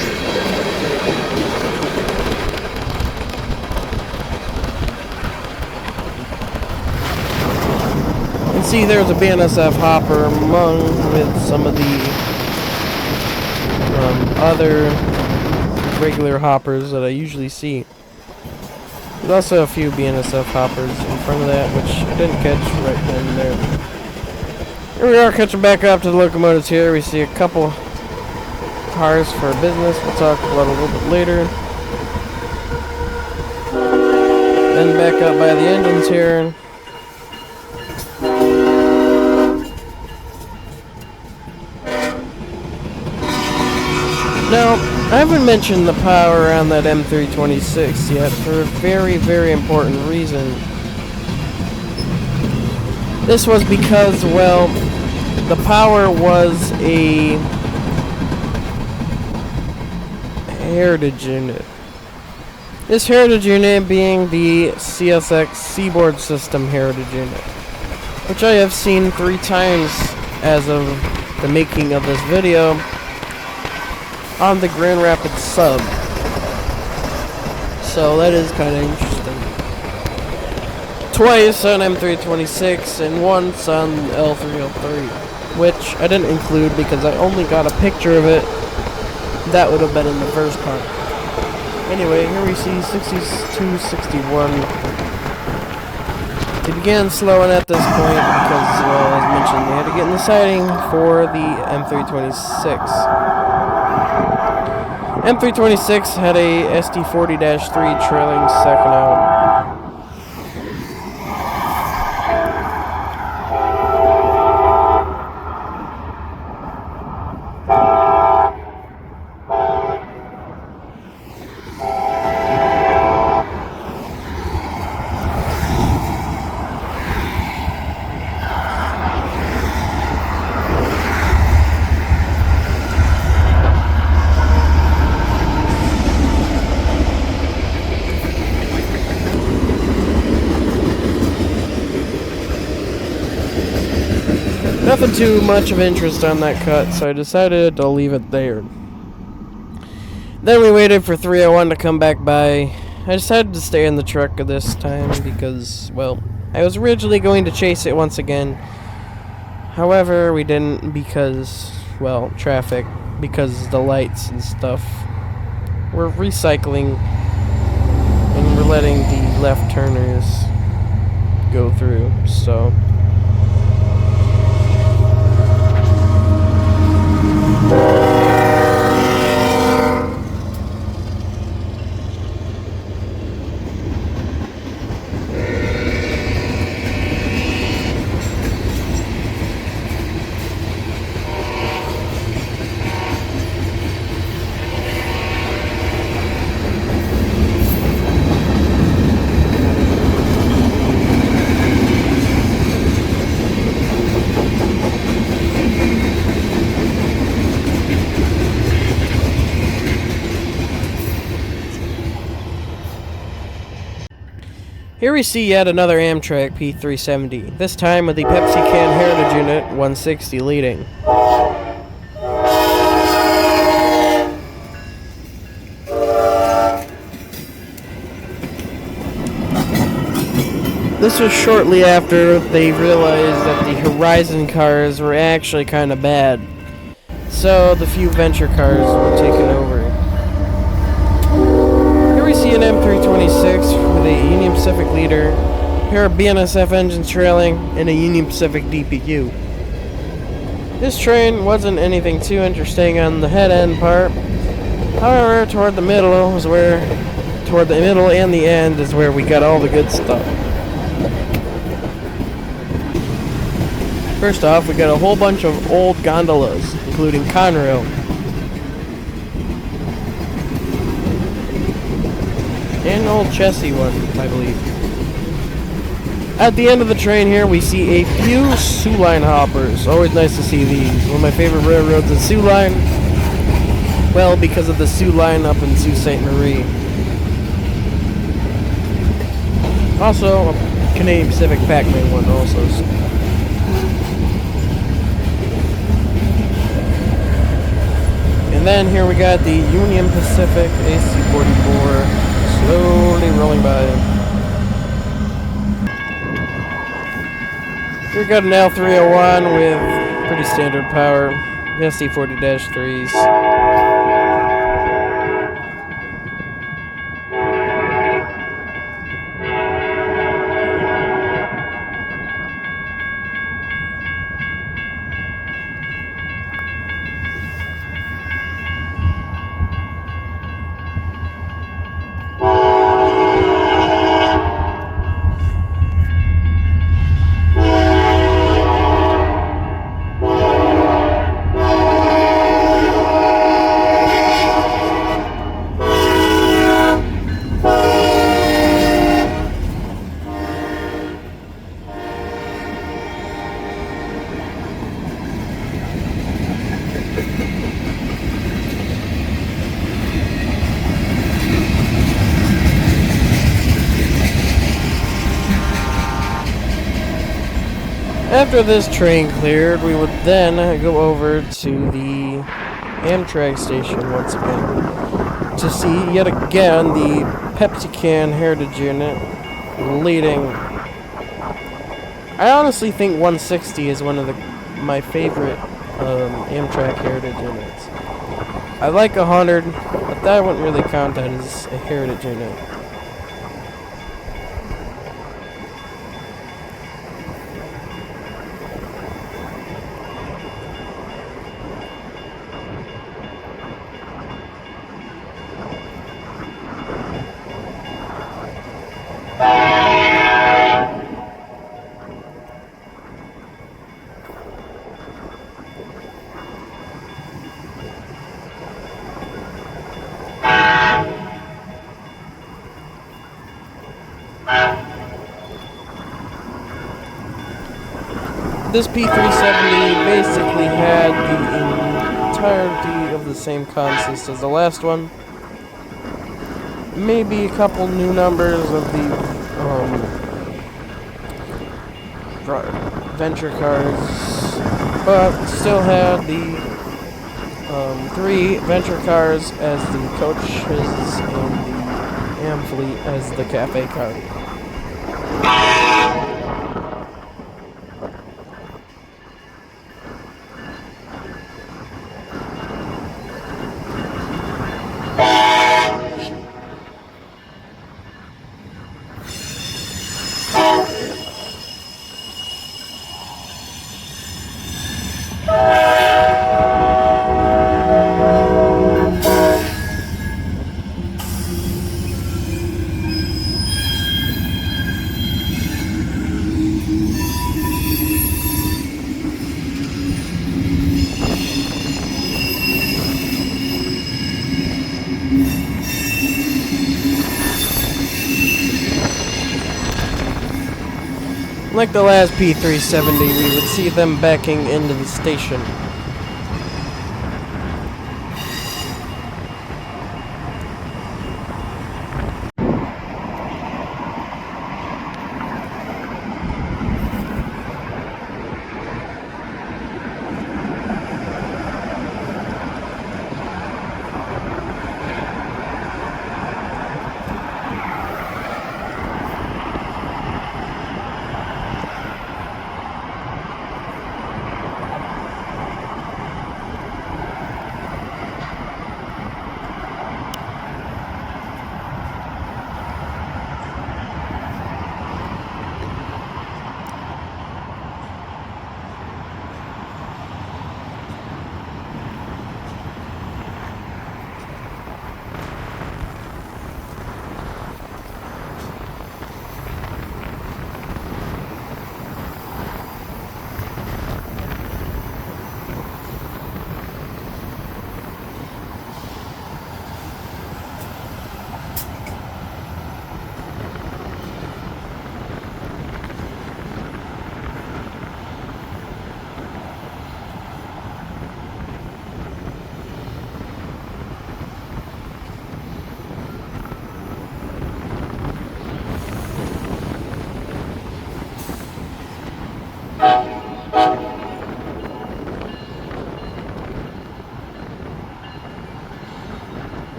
And see, there's a BNSF hopper among with some of the other regular hoppers that I usually see. There's also a few BNSF hoppers in front of that, which I didn't catch right then and there. Here we are catching back up to the locomotives here. We see a couple cars for business. We'll talk about a little bit later. Then back up by the engines here. Now, I haven't mentioned the power on that M326 yet for a very, very important reason. This was because, well, the power was a heritage unit. This heritage unit being the CSX Seaboard System heritage unit, which I have seen 3 times as of the making of this video on the Grand Rapids sub. So that is kind of interesting. Twice on M326 and once on L303, which I didn't include because I only got a picture of it. That would have been in the first part. Anyway, here we see 6261. They began slowing at this point because, well, as mentioned, they had to get in the siding for the M326. M326 had a SD40-3 trailing second out. Nothing too much of interest on that cut, so I decided to leave it there. Then we waited for 301 to come back by. I decided to stay in the truck this time because, well, I was originally going to chase it once again. However, we didn't because, well, traffic, because the lights and stuff. We're recycling and we're letting the left turners go through, so. Here we see yet another Amtrak P370, this time with the Pepsi Can Heritage Unit 160 leading. This was shortly after they realized that the Horizon cars were actually kind of bad, so the few Venture cars were taken over. Here we see an M326 with a Union Pacific leader, a pair of BNSF engines trailing, and a Union Pacific DPU. This train wasn't anything too interesting on the head end part. However, toward the middle and the end is where we got all the good stuff. First off, we got a whole bunch of old gondolas, including Conrail. And an old chessy one, I believe. At the end of the train here, we see a few Soo Line hoppers. Always nice to see these. One of my favorite railroads is Soo Line. Well, because of the Soo Line up in Sault Ste. Marie. Also, a Canadian Pacific Pac-Man one also. And then here we got the Union Pacific AC-44 slowly rolling by. We got an L301 with pretty standard power, SC40-3s. After this train cleared, we would then go over to the Amtrak station once again to see yet again the Pepsi Can Heritage Unit leading. I honestly think 160 is one of my favorite Amtrak Heritage Units. I like 100, but that wouldn't really count that as a Heritage Unit. This P370 basically had the entirety of the same consist as the last one. Maybe a couple new numbers of the Venture cars, but still had the 3 Venture cars as the coaches and the Am Fleet as the cafe car. Like the last P370, we would see them backing into the station.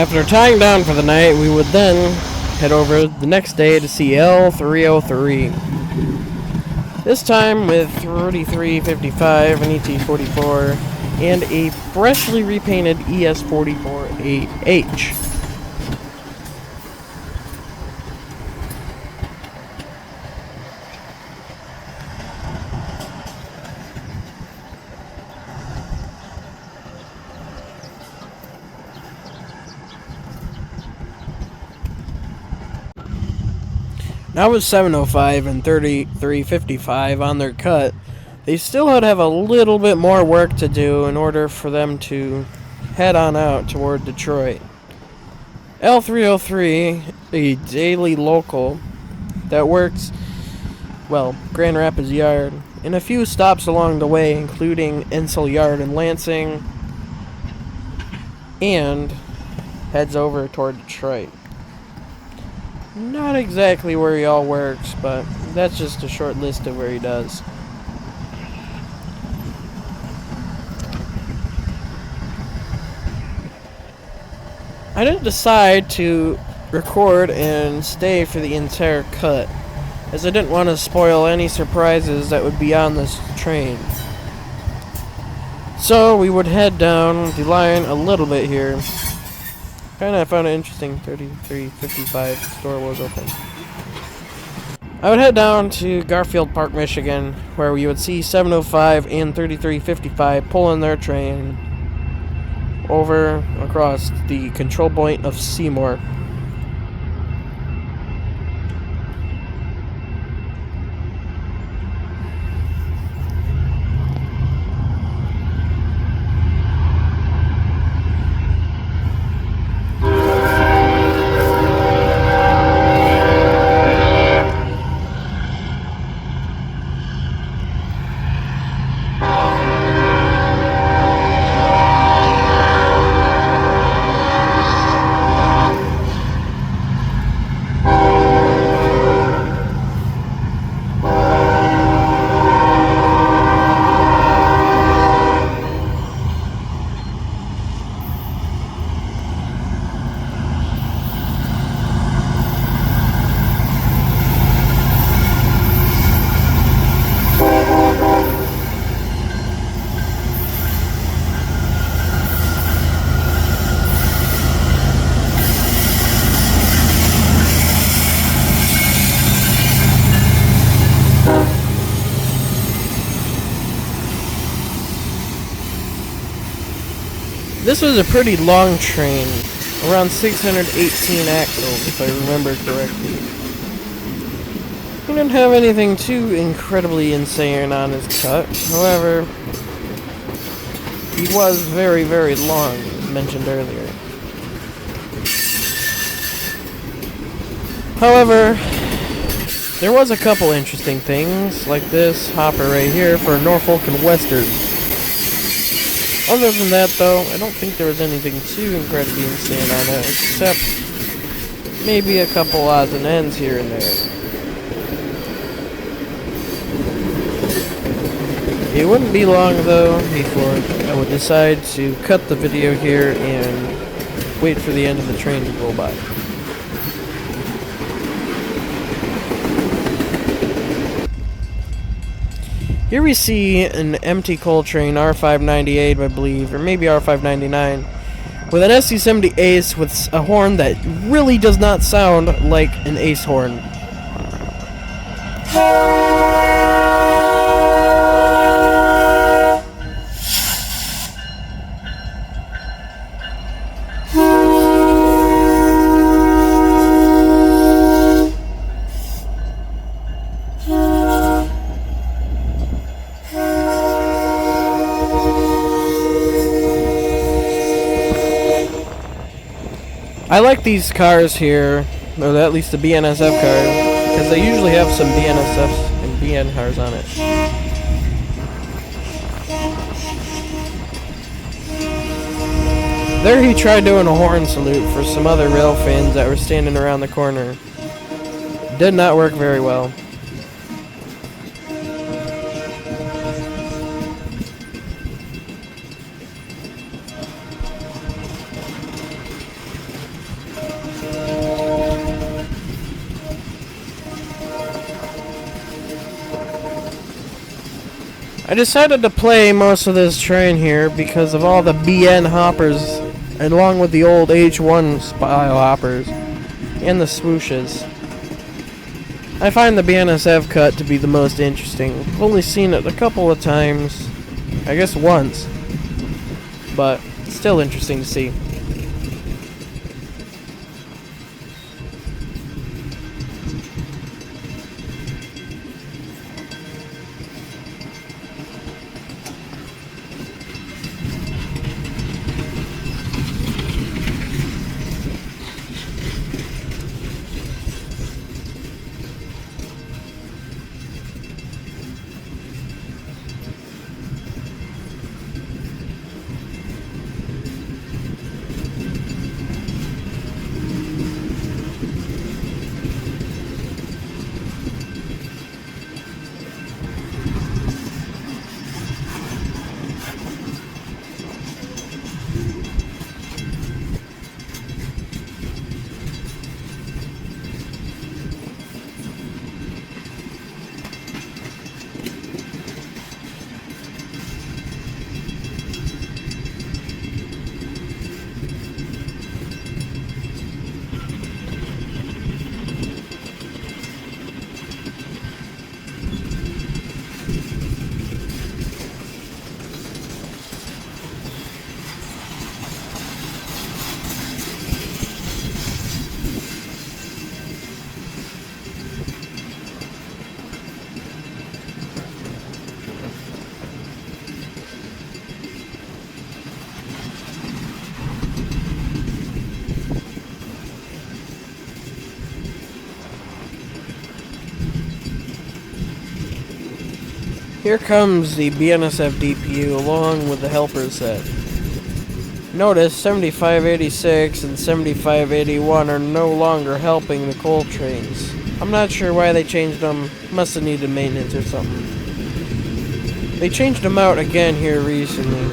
After tying down for the night, we would then head over the next day to see L303. This time with 3355, an ET44, and a freshly repainted ES448H. Now with 705 and 3355 on their cut, they still would have a little bit more work to do in order for them to head on out toward Detroit. L303, a daily local that works, well, Grand Rapids Yard, and a few stops along the way, including Ensel Yard in Lansing, and heads over toward Detroit. Not exactly where he all works, but that's just a short list of where he does. I didn't decide to record and stay for the entire cut, as I didn't want to spoil any surprises that would be on this train. So we would head down the line a little bit here. Kinda found it interesting, 3355 store was open. I would head down to Garfield Park, Michigan, where we would see 705 and 3355 pulling their train over across the control point of Seymour. This was a pretty long train, around 618 axles, if I remember correctly. He didn't have anything too incredibly insane on his cut. However, he was very, very long, as mentioned earlier. However, there was a couple interesting things, like this hopper right here for Norfolk and Western. Other than that, though, I don't think there was anything too incredibly insane on it, except maybe a couple odds and ends here and there. It wouldn't be long, though, before I would decide to cut the video here and wait for the end of the train to go by. Here we see an empty coal train, R598, I believe, or maybe R599, with an SC-70 Ace with a horn that really does not sound like an Ace horn. I like these cars here, or at least the BNSF cars, because they usually have some BNSFs and BN cars on it. There he tried doing a horn salute for some other rail fans that were standing around the corner. Did not work very well. I decided to play most of this train here because of all the BN hoppers, and along with the old H1 style hoppers and the swooshes. I find the BNSF cut to be the most interesting. I've only seen it a couple of times, I guess once, but it's still interesting to see. Here comes the BNSF DPU along with the helper set. Notice 7586 and 7581 are no longer helping the coal trains. I'm not sure why they changed them. Must have needed maintenance or something. They changed them out again here recently.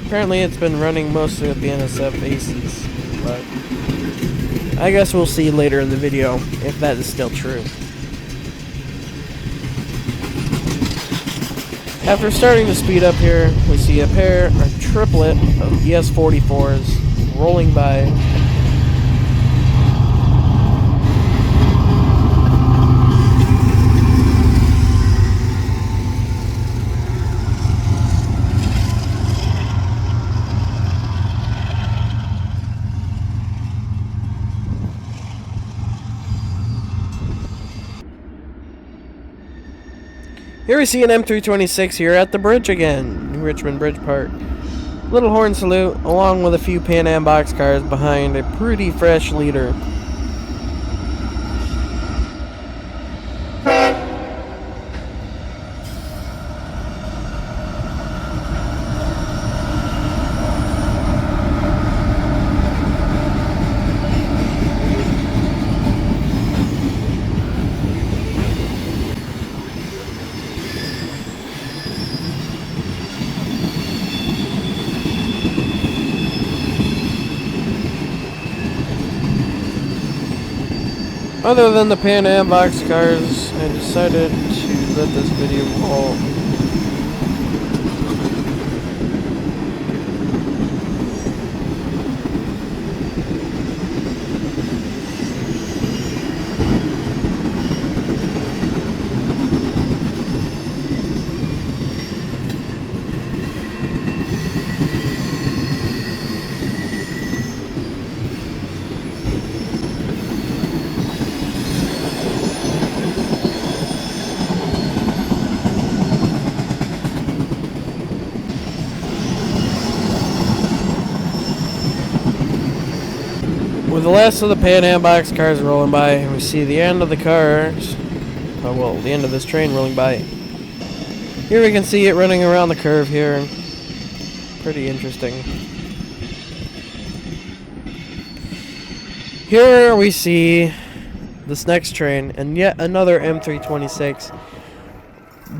Apparently it's been running mostly with BNSF aces, but I guess we'll see later in the video if that is still true. After starting to speed up here, we see a triplet of ES44s rolling by. Here we see an M326 here at the bridge again, in Richmond Bridge Park. Little horn salute, along with a few Pan Am boxcars behind a pretty fresh leader. Other than the Pan Am boxcars, I decided to let this video roll. With the last of the Pan Am boxcars rolling by, we see the end of the cars. Oh, well, the end of this train rolling by. Here we can see it running around the curve here. Pretty interesting. Here we see this next train and yet another M326,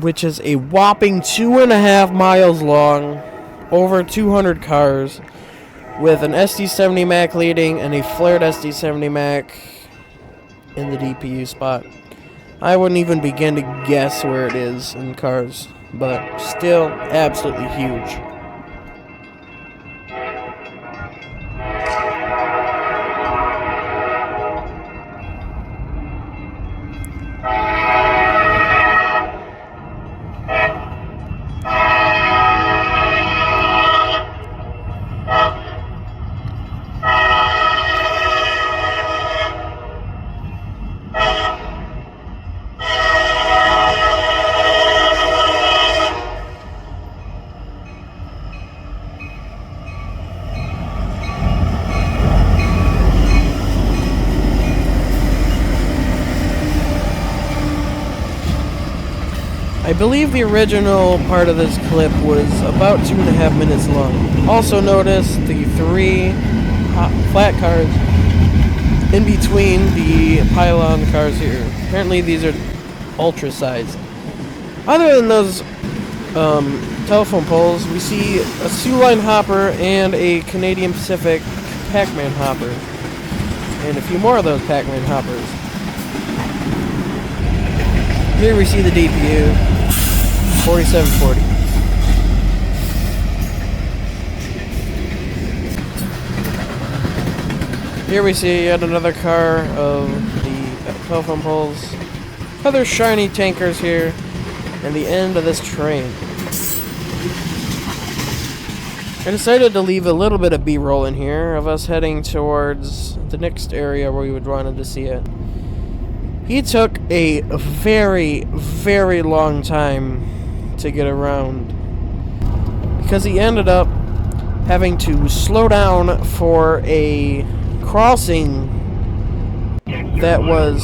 which is a whopping 2.5 miles long, over 200 cars, with an SD70 Mac leading and a flared SD70 Mac in the DPU spot. I wouldn't even begin to guess where it is in cars, but still absolutely huge. I believe the original part of this clip was about 2.5 minutes long. Also notice the 3 flat cars in between the pylon cars here. Apparently these are ultra sized. Other than those telephone poles, we see a Sioux Line hopper and a Canadian Pacific Pac-Man hopper. And a few more of those Pac-Man hoppers. Here we see the DPU 4740. Here we see yet another car of the telephone poles. Other shiny tankers here, and the end of this train. I decided to leave a little bit of B-roll in here of us heading towards the next area where we would wanted to see it. He took a very, very long time to get around because he ended up having to slow down for a crossing that was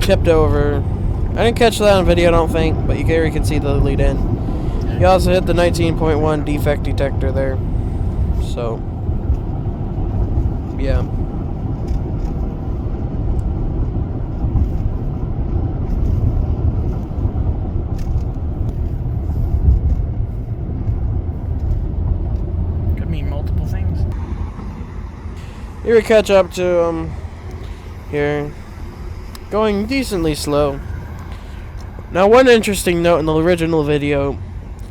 tipped over. I didn't catch that on video, I don't think, but you can see the lead in. He also hit the 19.1 defect detector there. So, yeah. Could mean multiple things. Here we catch up to here, going decently slow. Now, one interesting note in the original video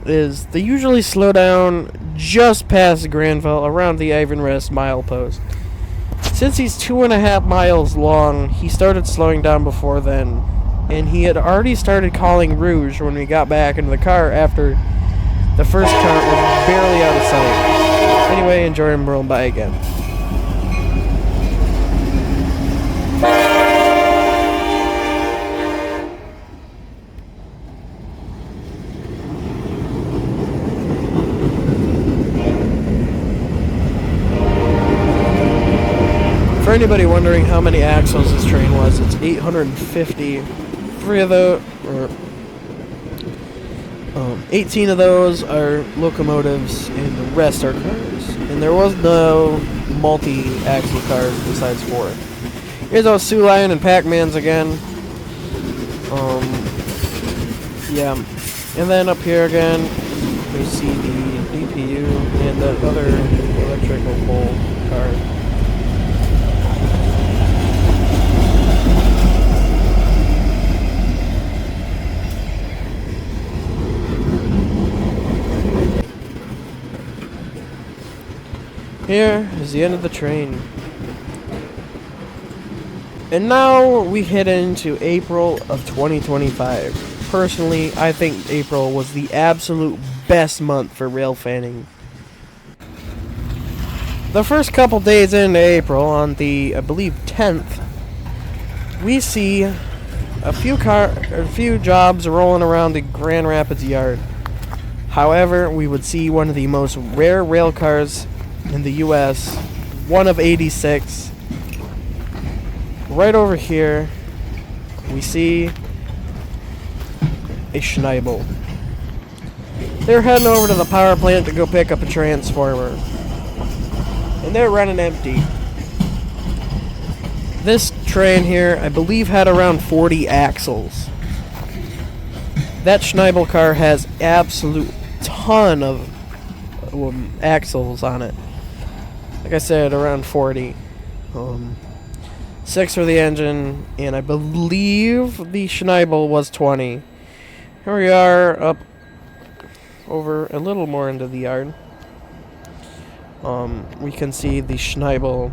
is they usually slow down just past Granville around the Ivan Rest milepost. Since he's 2.5 miles long, he started slowing down before then, and he had already started calling Rouge when we got back into the car after the first car was barely out of sight. Anyway, enjoy him rolling by again. For anybody wondering how many axles this train was, it's 850. 18 of those are locomotives, and the rest are cars. And there was no multi-axle cars besides 4. Here's those Sioux Lion and Pac-Mans again. Yeah. And then up here again, we see the DPU and that other electrical pole car. Here is the end of the train. And now we head into April of 2025. Personally, I think April was the absolute best month for rail fanning. The first couple days into April, on the, I believe, 10th, we see a few jobs rolling around the Grand Rapids yard. However, we would see one of the most rare rail cars in the US, one of 86. Right over here, we see a Schneibel. They're heading over to the power plant to go pick up a transformer. And they're running empty. This train here, I believe, had around 40 axles. That Schneibel car has absolute ton of axles on it. Like I said, around 40. 6 for the engine, and I believe the Schneibel was 20. Here we are up over a little more into the yard. We can see the Schneibel.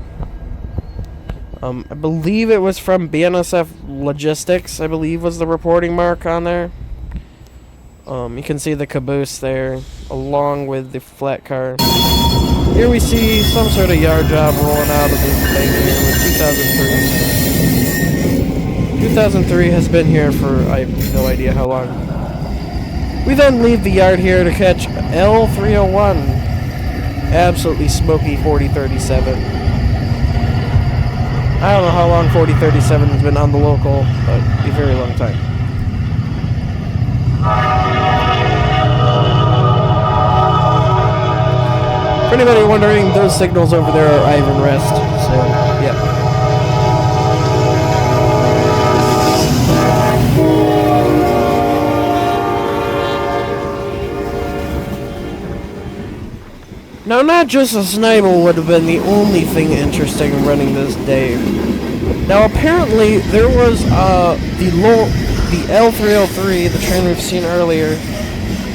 I believe it was from BNSF Logistics, I believe was the reporting mark on there. You can see the caboose there, along with the flat car. Here we see some sort of yard job rolling out of this thing here with 2003. 2003 has been here for, I have no idea how long. We then leave the yard here to catch L301. Absolutely smoky 4037. I don't know how long 4037 has been on the local, but a very long time. For anybody wondering, those signals over there are Ivan Rest, so, yeah. Now, not just a Schneibel would have been the only thing interesting running this day. Now, apparently, there was the L303, the train we've seen earlier,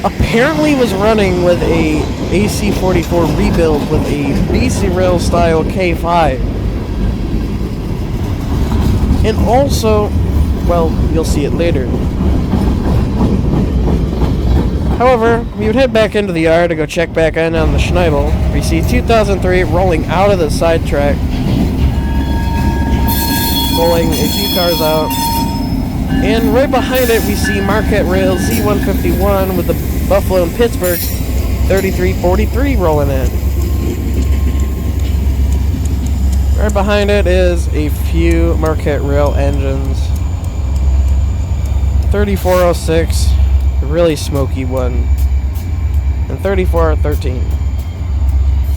apparently was running with a AC-44 rebuild with a BC Rail style K5. And also, well, you'll see it later. However, we would head back into the yard to go check back in on the Schneibel. We see 2003 rolling out of the sidetrack, pulling a few cars out. And right behind it, we see Marquette Rail Z151 with the Buffalo and Pittsburgh 3343 rolling in. Right behind it is a few Marquette Rail engines. 3406, a really smoky one, and 3413.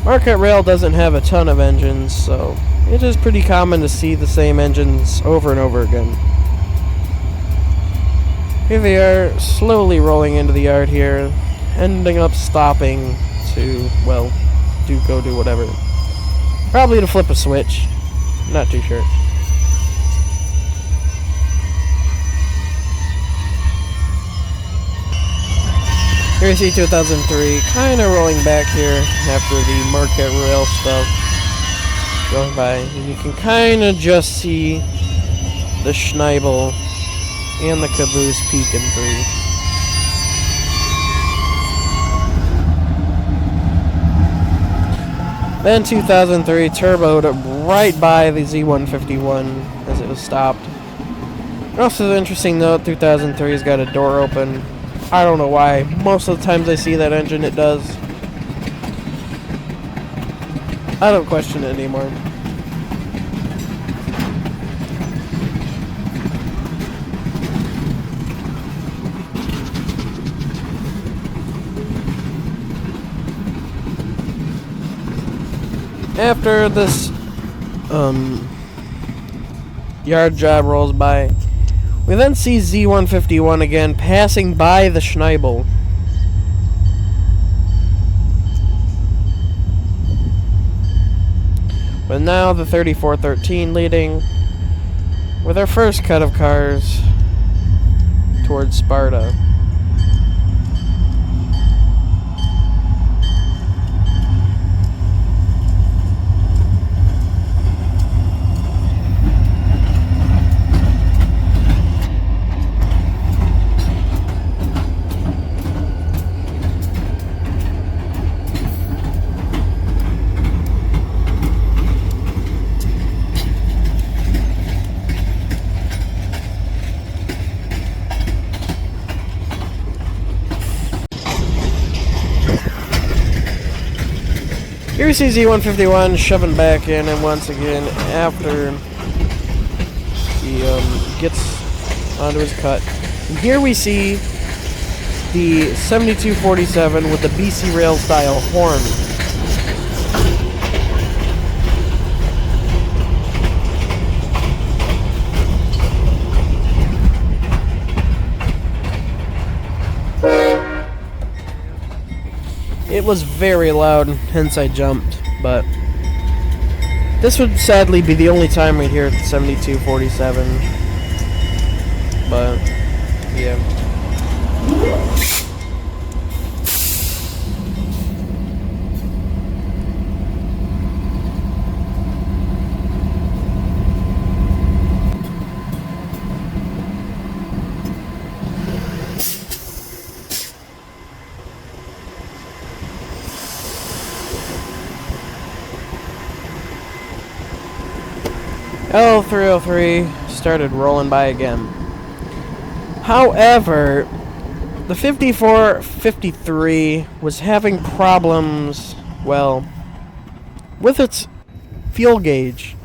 Marquette Rail doesn't have a ton of engines, so it is pretty common to see the same engines over and over again. Here they are, slowly rolling into the yard here, ending up stopping to, well, go do whatever. Probably to flip a switch. Not too sure. Here you see 2003, kind of rolling back here after the Marquette Rail stuff going by. And you can kind of just see the Schneibel and the caboose peeking through. Then 2003 turboed right by the Z151 as it was stopped. Also, an interesting note, 2003's got a door open. I don't know why. Most of the times I see that engine, it does. I don't question it anymore. After this yard job rolls by, we then see Z151 again passing by the Schneibel. But now the 3413 leading with our first cut of cars towards Sparta. Here we see Z151 shoving back in, and once again, after he gets onto his cut. And here we see the 7247 with the BC Rail style horn. It was very loud, hence I jumped, but This would sadly be the only time we hear 7247. But, yeah. L303 started rolling by again. However, the 5453 was having problems, well, with its fuel gauge.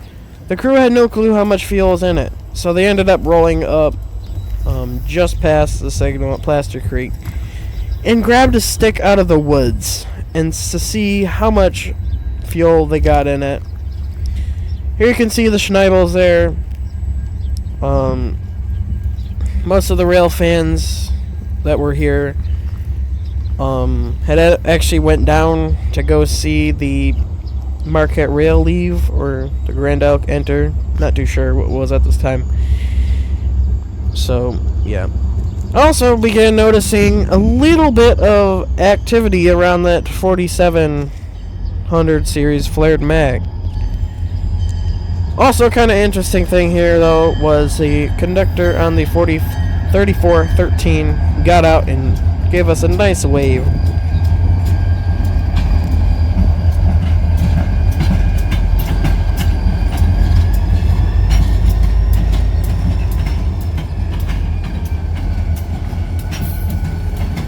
The crew had no clue how much fuel was in it, so they ended up rolling up just past the signal at Plaster Creek and grabbed a stick out of the woods and to see how much fuel they got in it. Here you can see the Schneibels there. Most of the rail fans that were here had actually went down to go see the Marquette Rail leave or the Grand Elk enter. Not too sure what it was at this time. So, yeah. Also began noticing a little bit of activity around that 4700 series flared mag. Also, kind of interesting thing here, though, was the conductor on the 3413 got out and gave us a nice wave.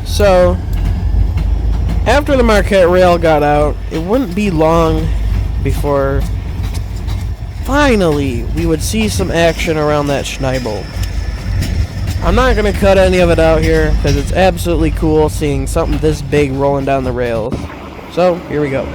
So, after the Marquette Rail got out, it wouldn't be long before finally we would see some action around that Schneibel. I'm not going to cut any of it out here because it's absolutely cool seeing something this big rolling down the rails. So, here we go.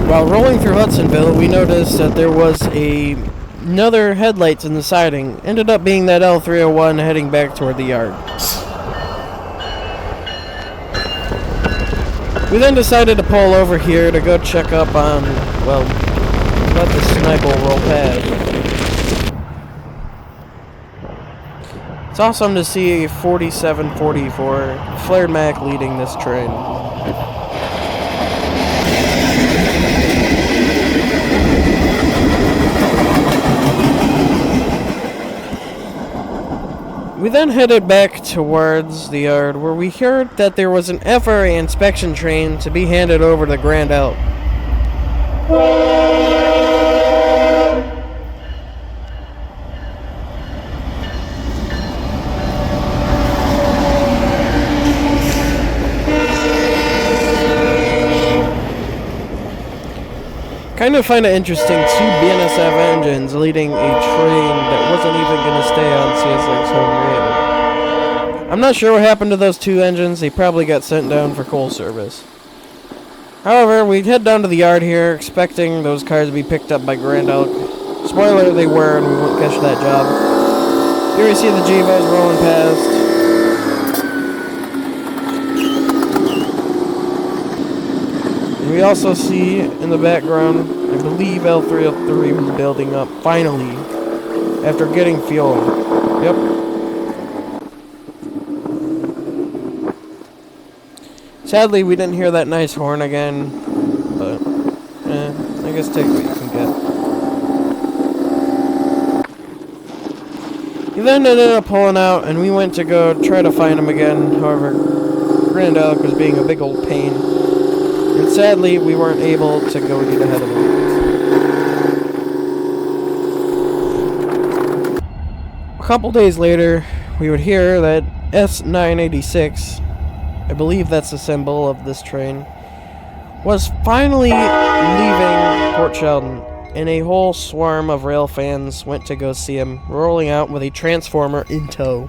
While rolling through Hudsonville, we noticed that there was another headlights in the siding. Ended up being that L301 heading back toward the yard. We then decided to pull over here to go check up on, well, let the sniper roll past. It's awesome to see a 4744 Flared Mac leading this train. We then headed back towards the yard where we heard that there was an FRA inspection train to be handed over to Grand Elk. Kind of find it interesting, 2 BNSF engines leading a train that wasn't even going to stay on CSX home rail. I'm not sure what happened to those 2 engines. They probably got sent down for coal service. However, we head down to the yard here, expecting those cars to be picked up by Grand Elk. Spoiler, they were, and we won't catch that job. Here we see the Jivas rolling past. We also see in the background, I believe L303 was building up, finally, after getting fuel. Yep. Sadly, we didn't hear that nice horn again, but, I guess take what you can get. He then ended up pulling out, and we went to go try to find him again. However, Grand Elk was being a big old pain. And sadly, we weren't able to go get ahead of him. A couple days later, we would hear that S986, I believe that's the symbol of this train, was finally leaving Port Sheldon, and a whole swarm of rail fans went to go see him, rolling out with a transformer in tow.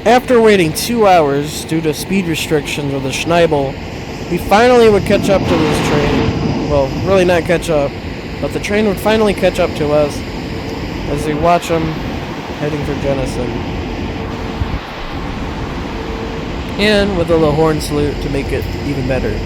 After waiting 2 hours due to speed restrictions of the Schneibel, we finally would catch up to this train. Well, really not catch up, but the train would finally catch up to us as we watch them heading for Jenison. And with a little horn salute to make it even better.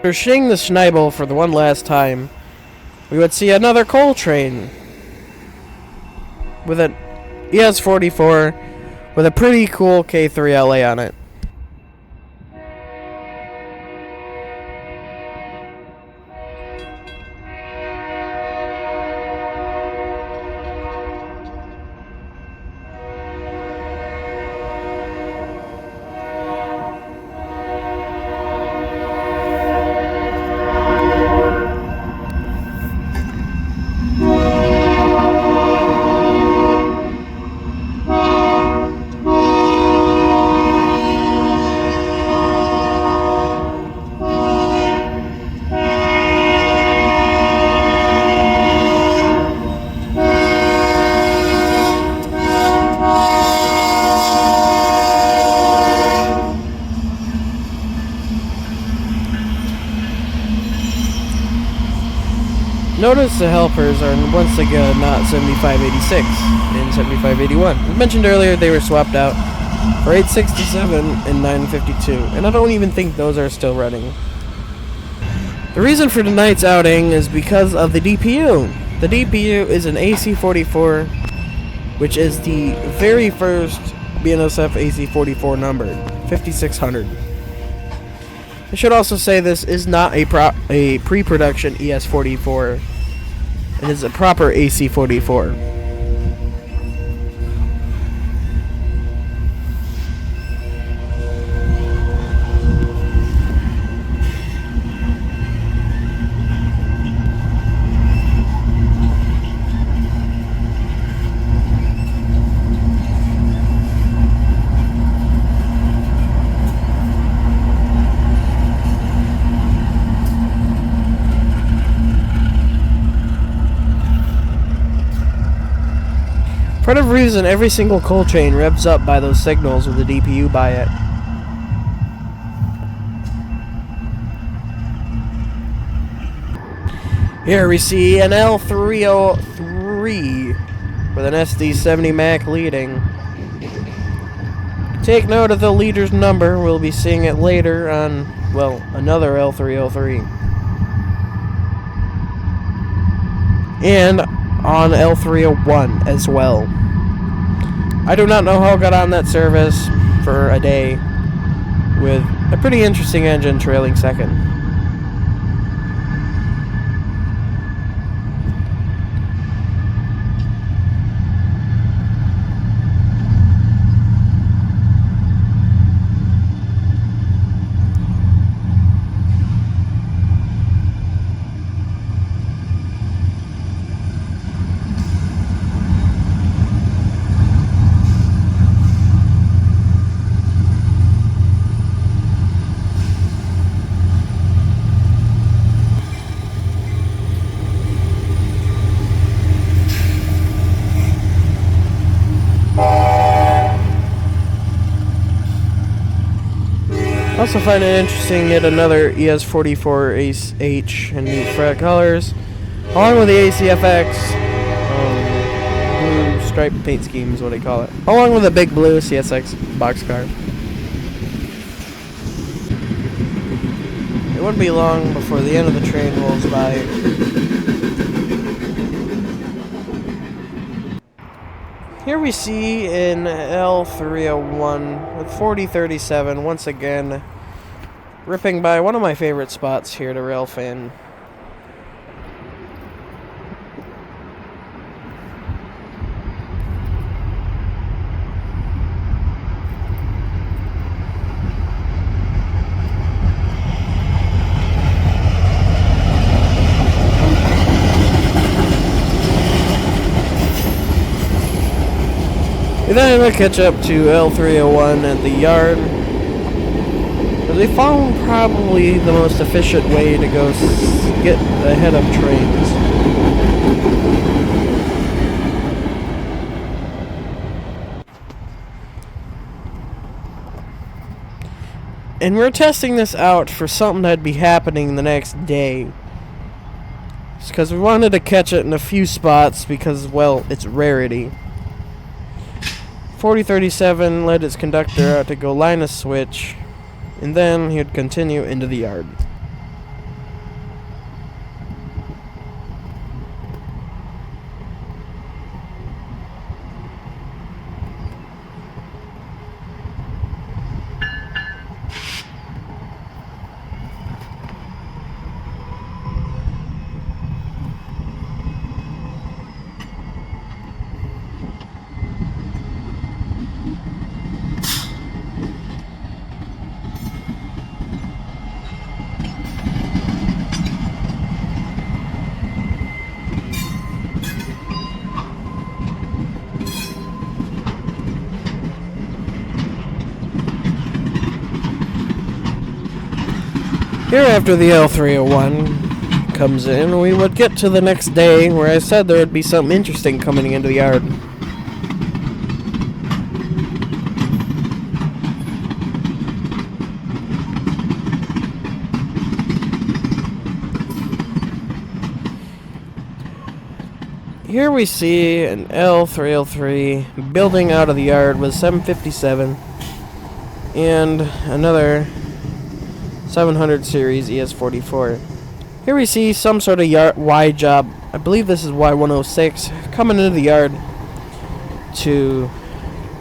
After seeing the Schneibel for the one last time, we would see another coal train with an ES-44 with a pretty cool K3LA on it. Notice the helpers are once again not 7586 and 7581. As mentioned earlier, they were swapped out for 867 and 952, and I don't even think those are still running. The reason for tonight's outing is because of the DPU. The DPU is an AC-44, which is the very first BNSF AC-44 numbered, 5600. I should also say this is not a pre-production ES-44. It is a proper AC-44. For whatever reason, every single coal train revs up by those signals with the DPU by it. Here we see an L303 with an SD70 Mac leading. Take note of the leader's number. We'll be seeing it later on, well, another L303. And on L301 as well. I do not know how I got on that service for a day with a pretty interesting engine trailing second. I also find it interesting yet another ES-44 Ace H in new fret colors, along with the ACFX blue striped paint scheme is what I call it, along with a big blue CSX boxcar. It wouldn't be long before the end of the train rolls by. Here we see in L301 with 4037 once again ripping by one of my favorite spots here to Railfan. We then had to catch up to L301 at the yard, as we found probably the most efficient way to go get ahead of trains. And we're testing this out for something that'd be happening the next day. It's because we wanted to catch it in a few spots because, well, it's rarity. 4037 led its conductor out to go line a switch, and then he would continue into the yard. Here after the L301 comes in, we would get to the next day where I said there would be something interesting coming into the yard. Here we see an L303 building out of the yard with 757 and another 700 series ES44. Here we see some sort of Y job. I believe this is Y106 coming into the yard to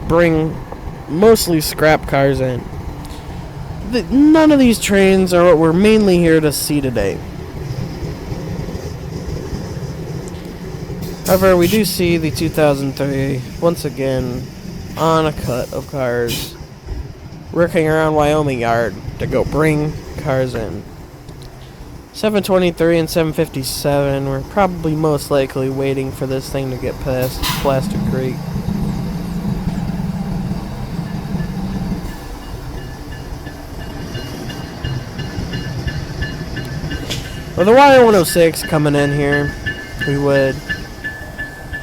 bring mostly scrap cars in. None of these trains are what we're mainly here to see today. However, we do see the 2003 once again on a cut of cars working around Wyoming Yard to go bring cars in. 723 and 757 were probably most likely waiting for this thing to get past Plaster Creek. With the Y106 coming in here, we would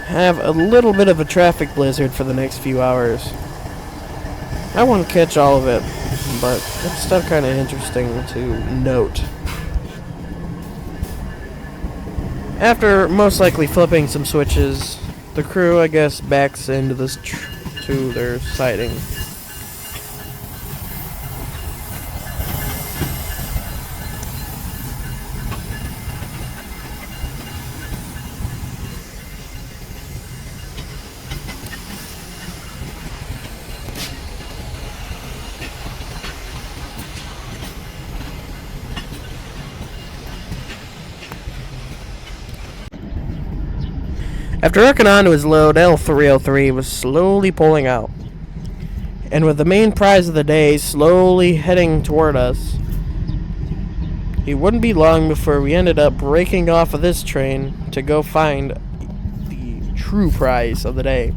have a little bit of a traffic blizzard for the next few hours. I won't catch all of it, but it's still kind of interesting to note. After most likely flipping some switches, the crew, I guess, backs into this to their siding. After hooking onto his load, L303 was slowly pulling out. And with the main prize of the day slowly heading toward us, it wouldn't be long before we ended up breaking off of this train to go find the true prize of the day.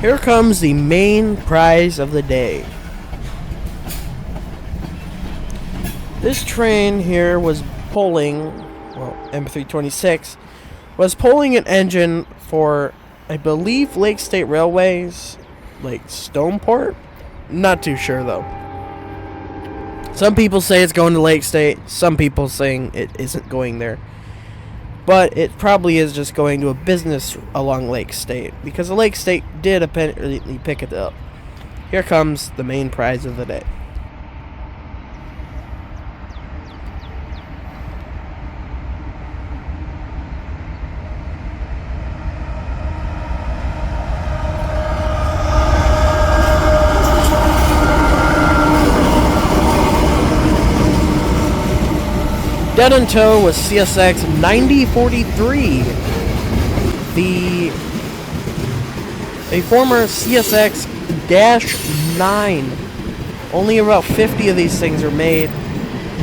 Here comes the main prize of the day. This train here was pulling, well, M326, was pulling an engine for, I believe, Lake State Railways, like Stoneport? Not too sure, though. Some people say it's going to Lake State, some people saying it isn't going there. But it probably is just going to a business along Lake State, because the Lake State did apparently pick it up. Here comes the main prize of the day. Dead in tow was CSX 9043, a former CSX-9. Only about 50 of these things are made.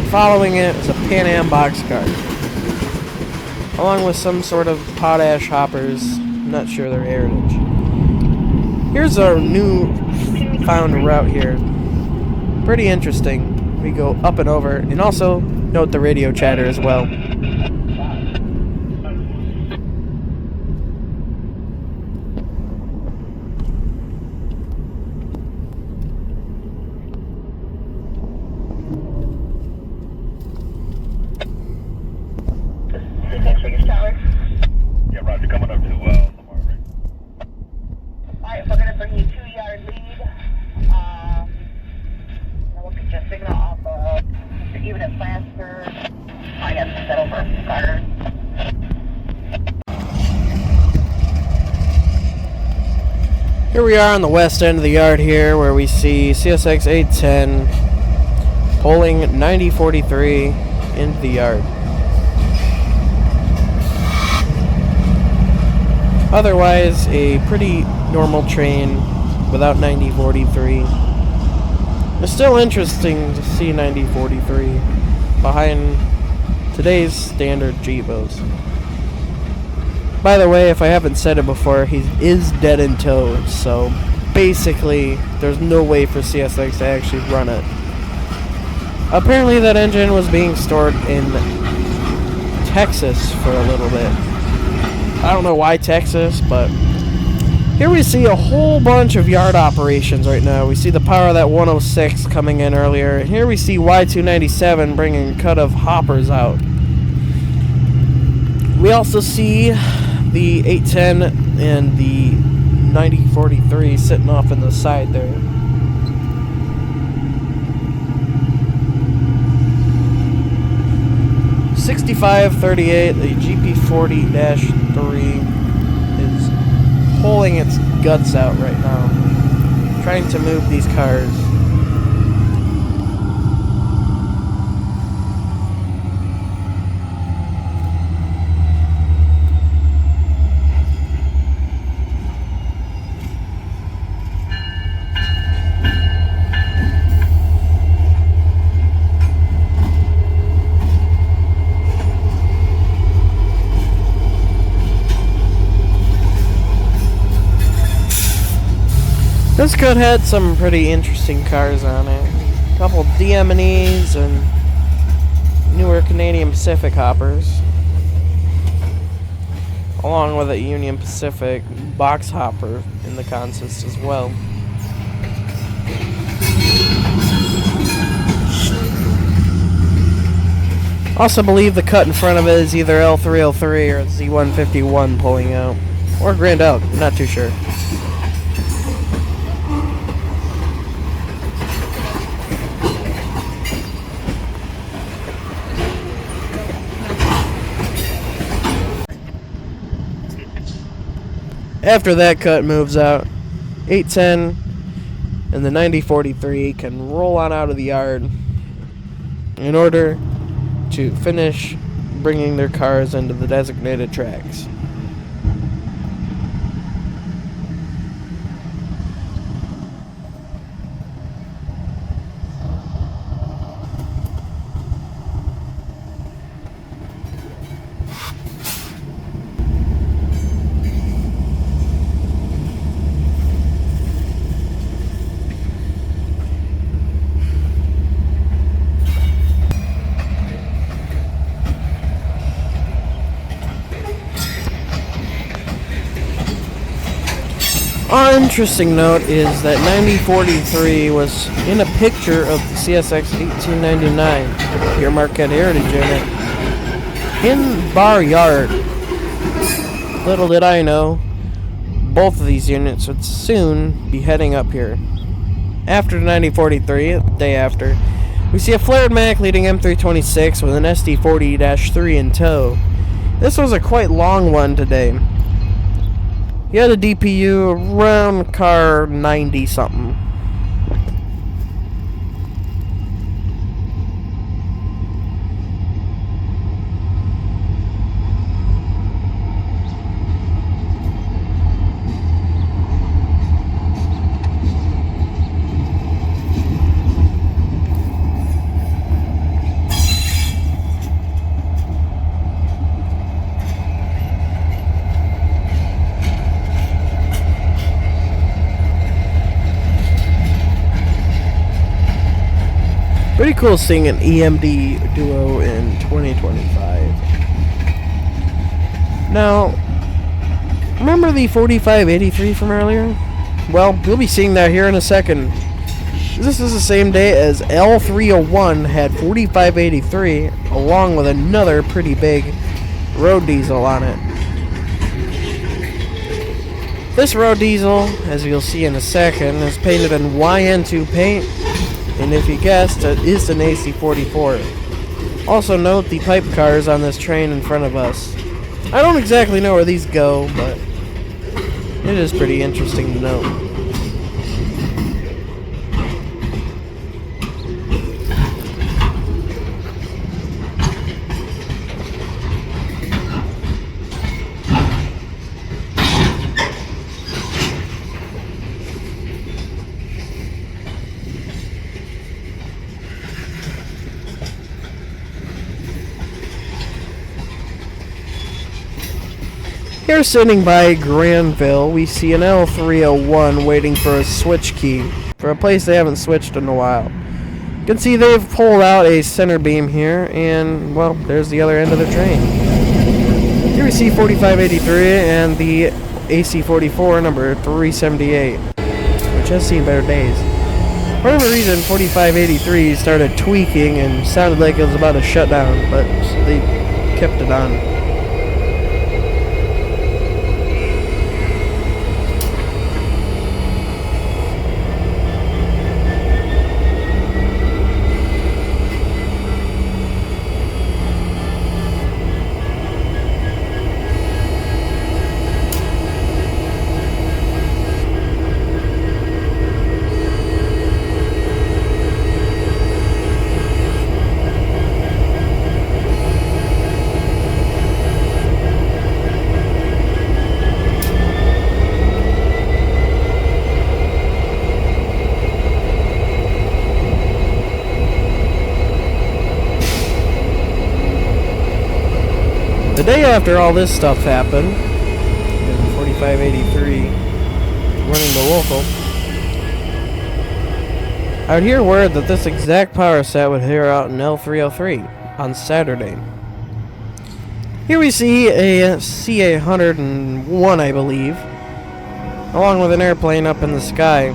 Following it is a Pan Am boxcar, along with some sort of potash hoppers. I'm not sure their heritage. Here's our new found route here. Pretty interesting. We go up and over, and also note the radio chatter as well. Yeah, Roger, coming up to Lamar. Alright, we're gonna bring you 2-yard lead. We'll get your signal off of even at faster. I have to settle for a starter. Here we are on the west end of the yard here, where we see CSX 810 pulling 9043 into the yard. Otherwise, a pretty normal train without 9043. It's still interesting to see 9043 behind today's standard Jeepos. By the way, if I haven't said it before, he is dead in tow, so basically there's no way for CSX to actually run it. Apparently that engine was being stored in Texas for a little bit. I don't know why Texas, but here we see a whole bunch of yard operations right now. We see the power of that 106 coming in earlier. And here we see Y297 bringing a cut of hoppers out. We also see the 810 and the 9043 sitting off in the side there. $65.38, the GP40-3 is pulling its guts out right now, trying to move these cars. This could had some pretty interesting cars on it. A couple DM&Es and newer Canadian Pacific hoppers, along with a Union Pacific box hopper in the consist as well. Also believe the cut in front of it is either L303 or Z151 pulling out, or Grand Elk, not too sure. After that cut moves out, 810 and the 9043 can roll on out of the yard in order to finish bringing their cars into the designated tracks. An interesting note is that 9043 was in a picture of the CSX 1899, Pierre Marquette Heritage Unit, in Bar Yard. Little did I know, both of these units would soon be heading up here. After the 9043, the day after, we see a flared Mack leading M326 with an SD40-3 in tow. This was a quite long one today. He had a DPU around car 90 something. cool seeing an EMD duo in 2025. Now, remember the 4583 from earlier? Well, we'll be seeing that here in a second. This is the same day as L301 had 4583, along with another pretty big road diesel on it. This road diesel, as you'll see in a second, is painted in YN2 paint, and if you guessed, it is an AC44. Also note the pipe cars on this train in front of us. I don't exactly know where these go, but it is pretty interesting to note. Here sitting by Granville, we see an L301 waiting for a switch key for a place they haven't switched in a while. You can see they've pulled out a center beam here, and, well, there's the other end of the train. Here we see 4583 and the AC44 number 378, which has seen better days. For whatever reason, 4583 started tweaking and sounded like it was about to shut down, but they kept it on. The day after all this stuff happened, in 4583, running the local, I would hear word that this exact power set would hear out in L303 on Saturday. Here we see a CA-101, I believe, along with an airplane up in the sky.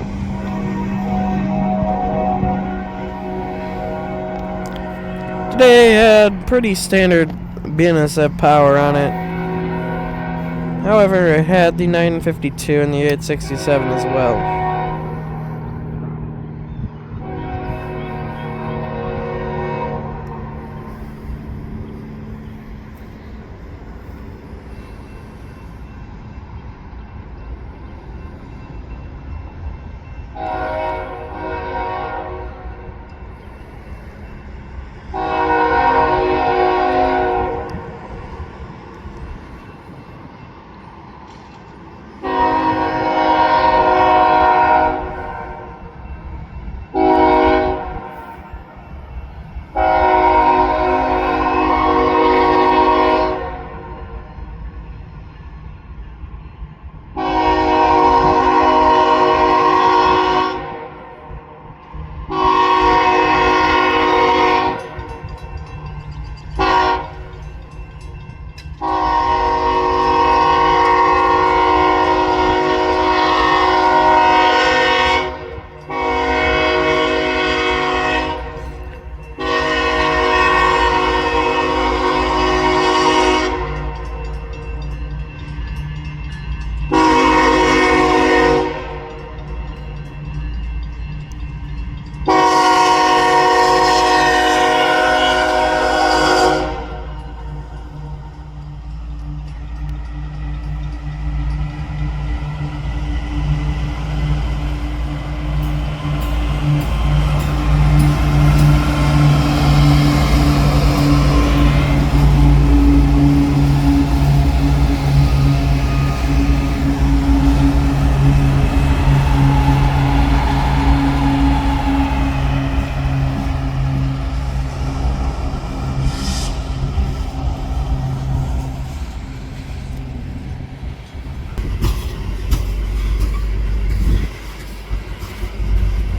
Today had pretty standard BNSF power on it. However, it had the 952 and the 867 as well.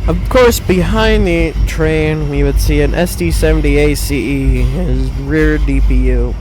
Of course, behind the train, we would see an SD-70 ACE, his rear DPU.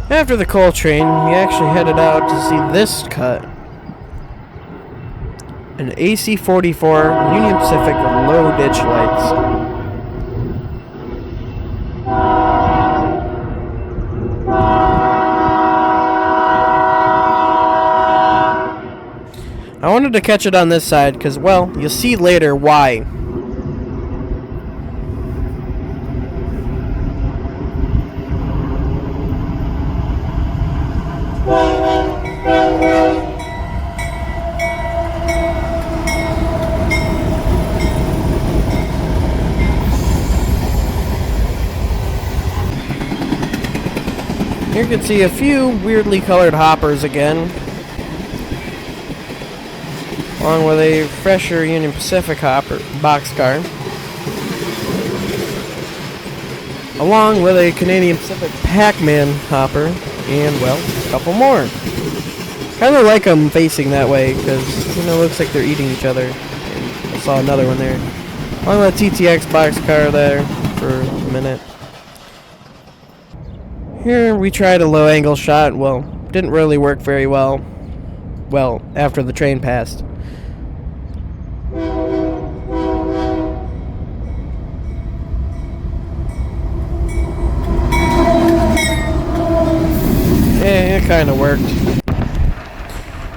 After the coal train, we actually headed out to see this cut. An AC-44 Union Pacific with low ditch lights. I wanted to catch it on this side because, well, you'll see later why. Here you can see a few weirdly colored hoppers again, along with a fresher Union Pacific hopper boxcar, along with a Canadian Pacific Pac-Man hopper, and, well, a couple more. Kind of like them facing that way, because, you know, it looks like they're eating each other. And I saw another one there. Along with a TTX boxcar there for a minute. Here we tried a low angle shot. Well, didn't really work very well. Well, after the train passed. Yeah, it kind of worked.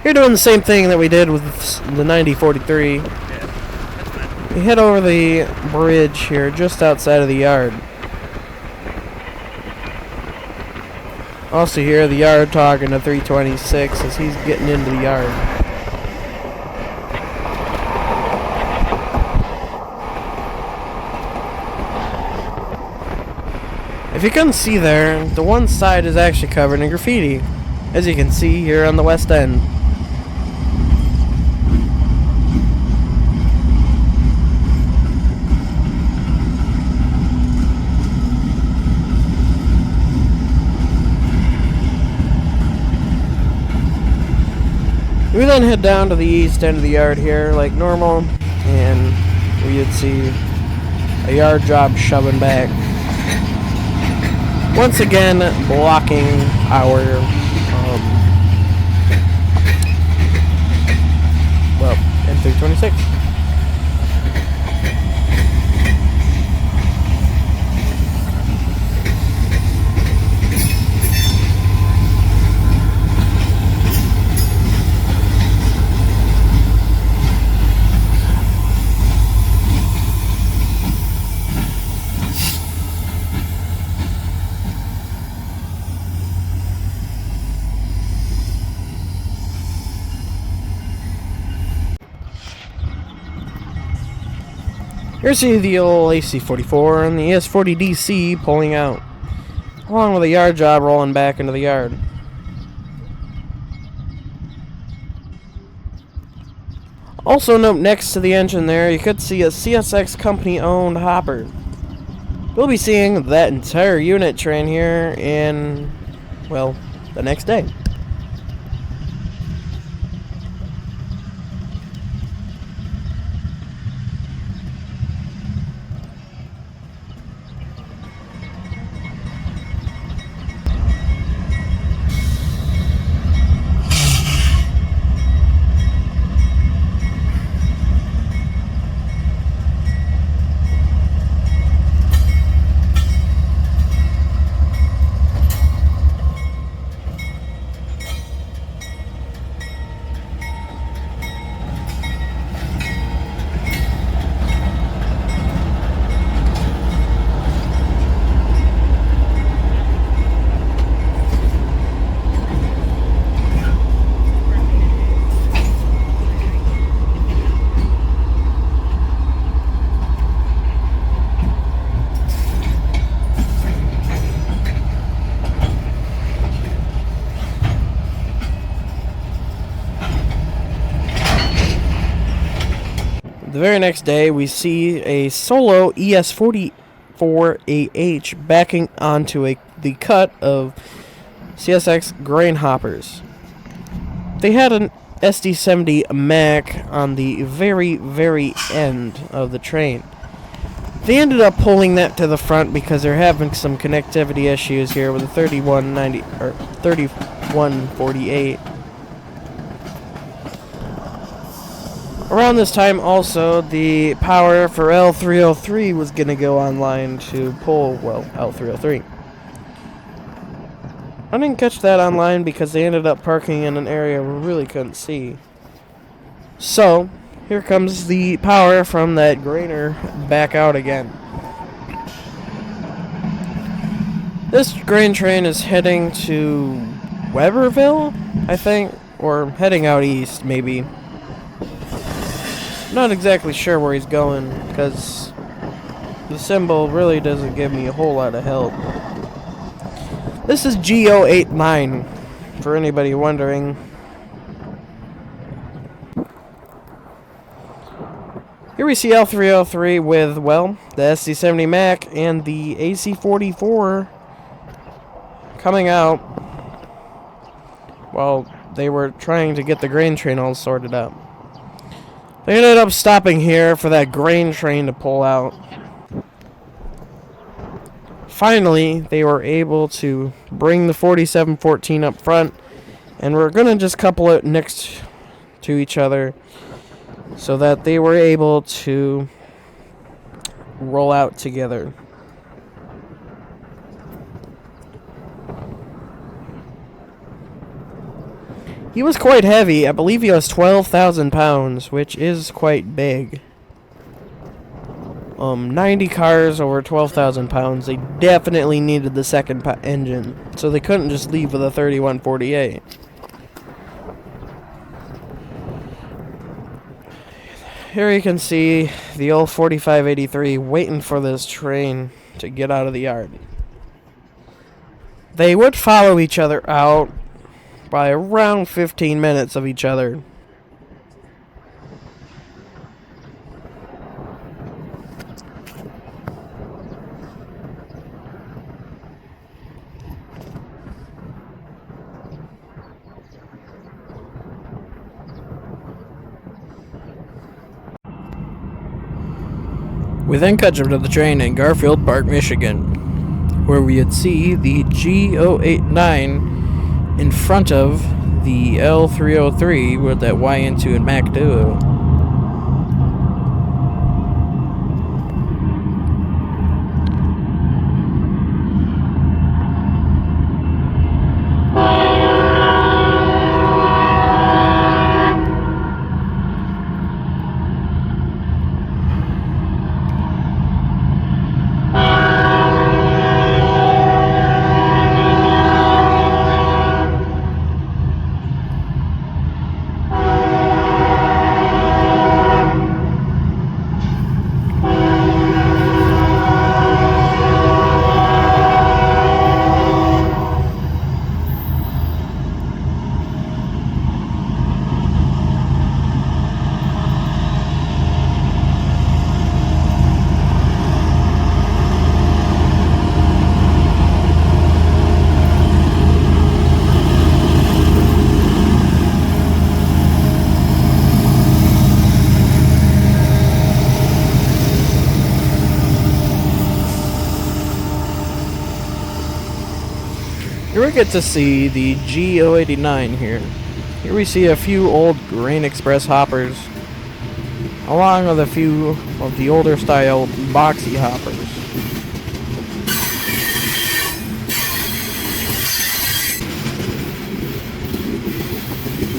You're doing the same thing that we did with the 9043. We head over the bridge here, just outside of the yard. Also hear the yard talking to 326 as he's getting into the yard. If you can see there, the one side is actually covered in graffiti, as you can see here on the west end. We then head down to the east end of the yard here like normal, and we would see a yard job shoving back. Once again, blocking our, M326. Here's the old AC-44 and the ES-40DC pulling out, along with a yard job rolling back into the yard. Also note next to the engine there, you could see a CSX company-owned hopper. We'll be seeing that entire unit train here in, well, the next day. The very next day, we see a solo ES44AH backing onto the cut of CSX grain hoppers. They had an SD70 Mac on the very, very end of the train. They ended up pulling that to the front because they're having some connectivity issues here with the 3190 or 3148. Around this time, also, the power for L303 was going to go online to pull, well, L303. I didn't catch that online because they ended up parking in an area we really couldn't see. So, here comes the power from that grainer back out again. This grain train is heading to Weberville, I think, or heading out east, maybe. Not exactly sure where he's going, because the symbol really doesn't give me a whole lot of help. This is G089, for anybody wondering. Here we see L303 with, well, the SD70 Mac and the AC44 coming out while they were trying to get the grain train all sorted out. They ended up stopping here for that grain train to pull out. Finally, they were able to bring the 4714 up front, and we're going to just couple it next to each other so that they were able to roll out together. He was quite heavy. I believe he was 12,000 pounds, which is quite big. 90 cars over 12,000 pounds. They definitely needed the second engine, so they couldn't just leave with a 3148. Here you can see the old 4583 waiting for this train to get out of the yard. They would follow each other out by around 15 minutes of each other. We then cut to the train in Garfield Park, Michigan, where we would see the G089 in front of the L303 with that YN2 and Mac Duo. Here we get to see the G089 here. Here we see a few old Grain Express hoppers, along with a few of the older style boxy hoppers.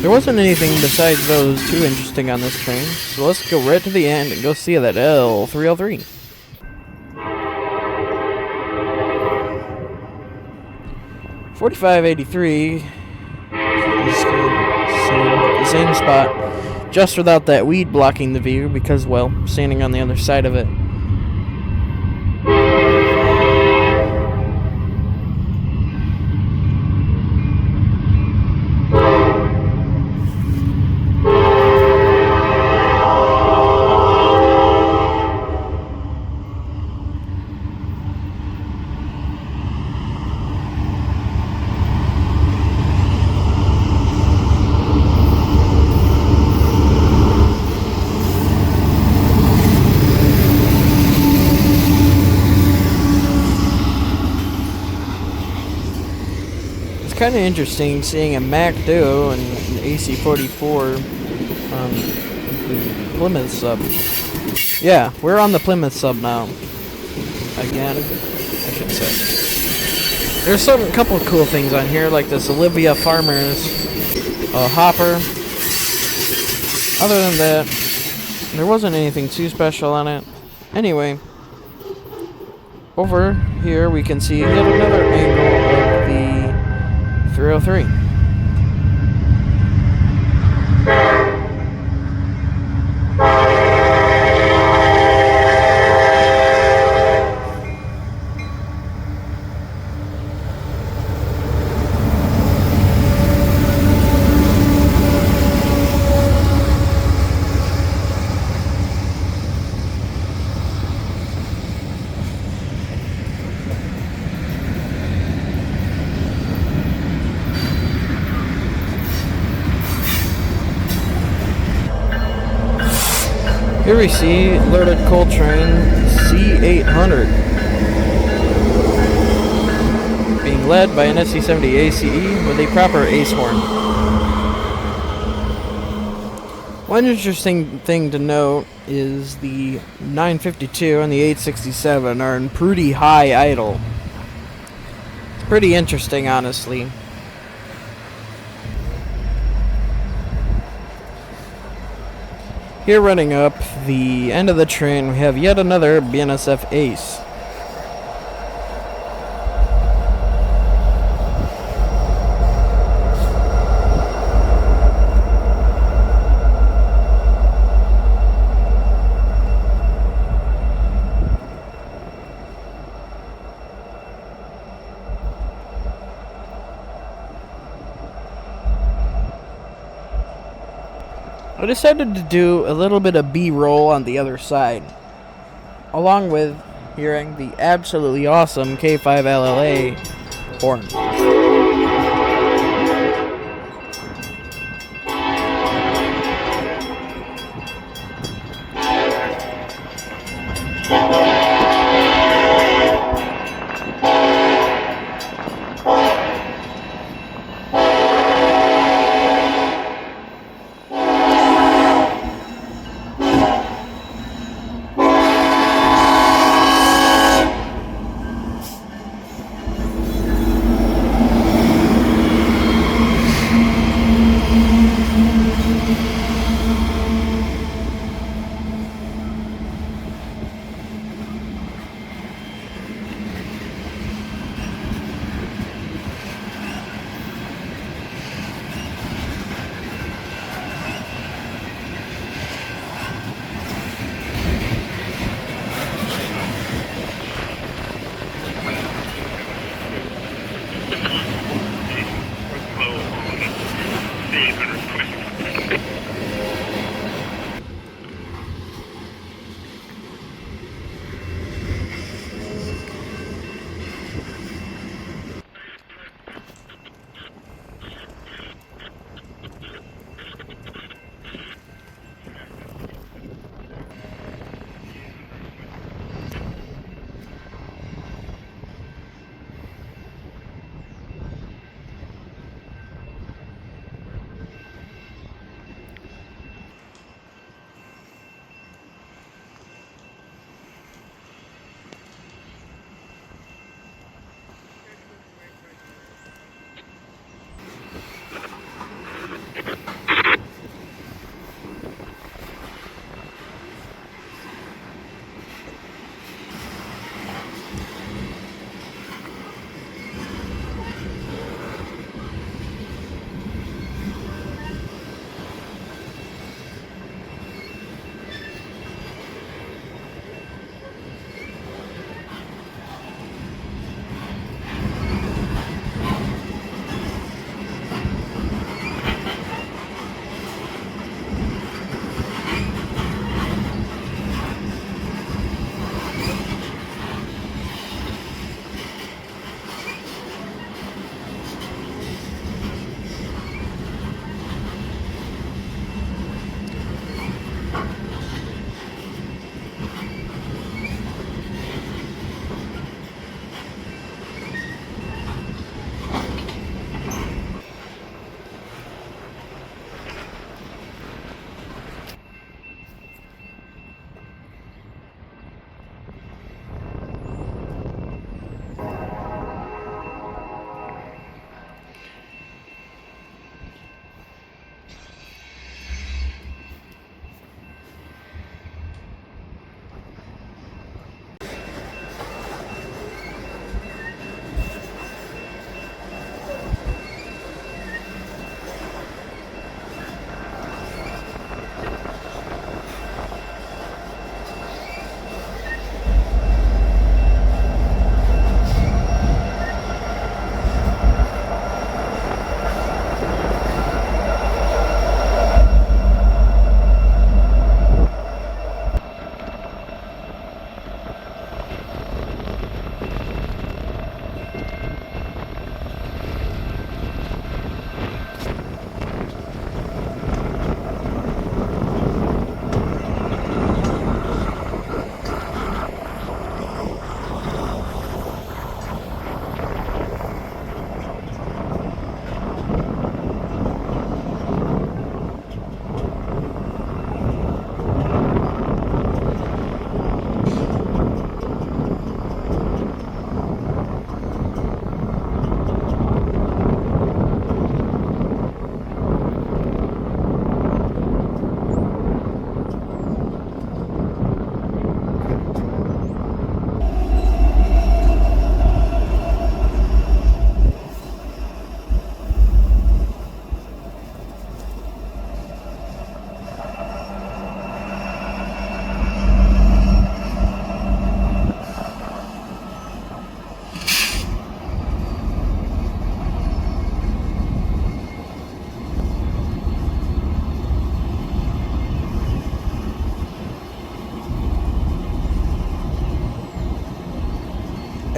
There wasn't anything besides those too interesting on this train, so let's go right to the end and go see that L303. .4583 is the same spot, just without that weed blocking the view because, well, standing on the other side of it. kind of interesting seeing a Mac Do and an AC-44 Plymouth sub. Yeah, we're on the Plymouth sub now. Again, I should say. There's a couple of cool things on here, like this Olivia Farmer's hopper. Other than that, there wasn't anything too special on it. Anyway, over here we can see yet another angle of the 303. Here we see loaded coal train C800 being led by an SC70 ACE with a proper ace horn. One interesting thing to note is the 952 and the 867 are in pretty high idle. It's pretty interesting, honestly. Here running up the end of the train, we have yet another BNSF ace. I decided to do a little bit of B-roll on the other side, along with hearing the absolutely awesome K5LLA horn.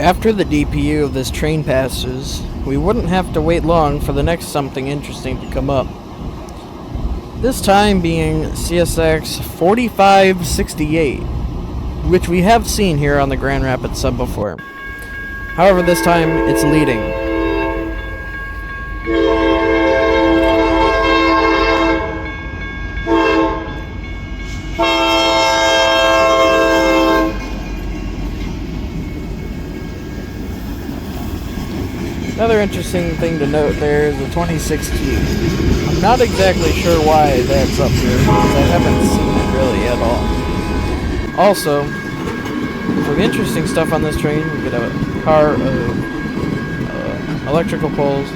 After the DPU of this train passes, we wouldn't have to wait long for the next something interesting to come up. This time being CSX 4568, which we have seen here on the Grand Rapids sub before. However, this time it's leading. Another interesting thing to note there is the 2016. I'm not exactly sure why that's up here because I haven't seen it really at all. Also, for the interesting stuff on this train, we get a car of electrical poles,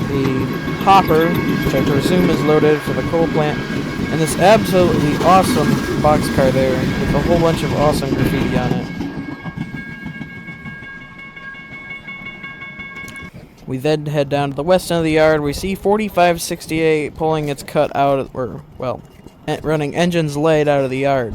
the hopper, which I presume is loaded for the coal plant, and this absolutely awesome boxcar there with a whole bunch of awesome graffiti on it. We then head down to the west end of the yard. We see 4568 pulling its cut out of, or, well, running engines laid out of the yard.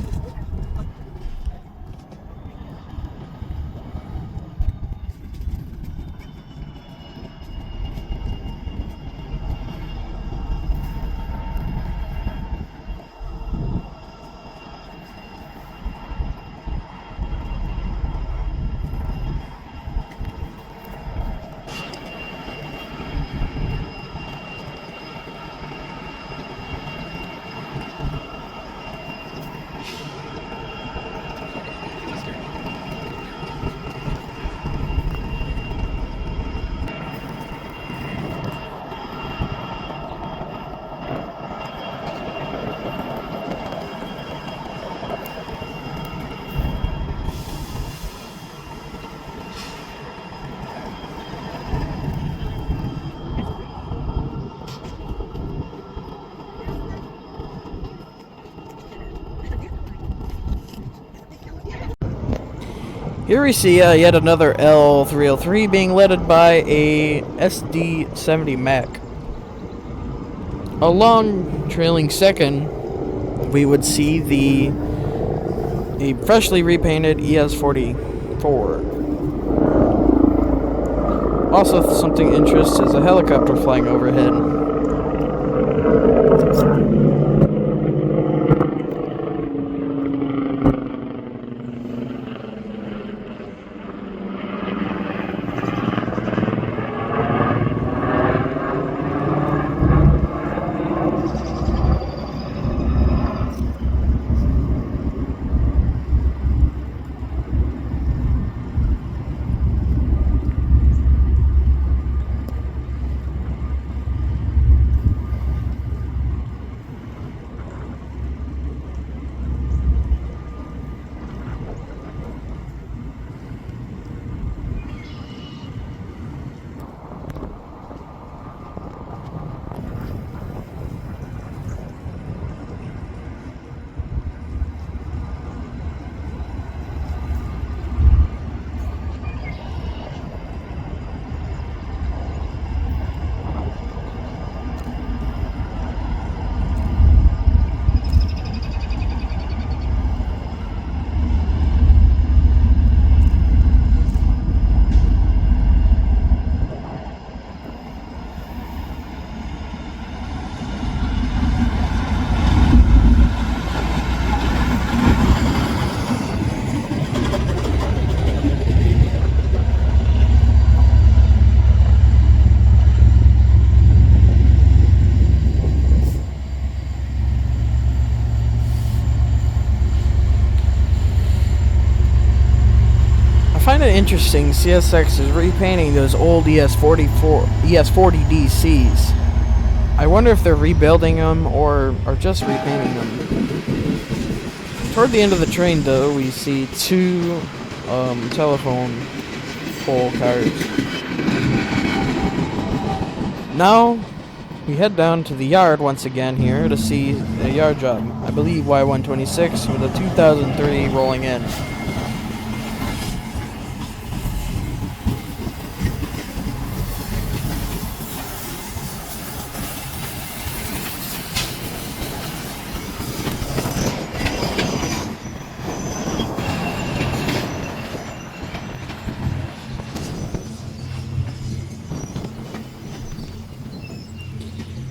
Here we see yet another L303 being led by a SD70 Mac. Along trailing second, we would see the freshly repainted ES44. Also, something interesting is a helicopter flying overhead. I find it interesting CSX is repainting those old ES40 DCs. I wonder if they're rebuilding them or just repainting them. Toward the end of the train, though, we see two telephone pole cars. Now, we head down to the yard once again here to see a yard job. I believe Y126 with a 2003 rolling in.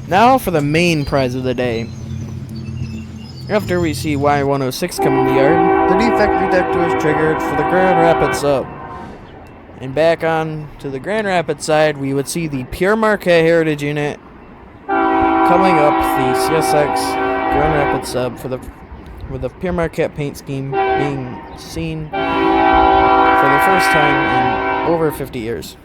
Now for the main prize of the day. After we see Y106 come in the yard, the defect detector is triggered for the Grand Rapids sub. And back on to the Grand Rapids side, we would see the Pure Marquette Heritage Unit coming up the CSX Grand Rapids sub with the Pure Marquette paint scheme being seen for the first time in over 50 years.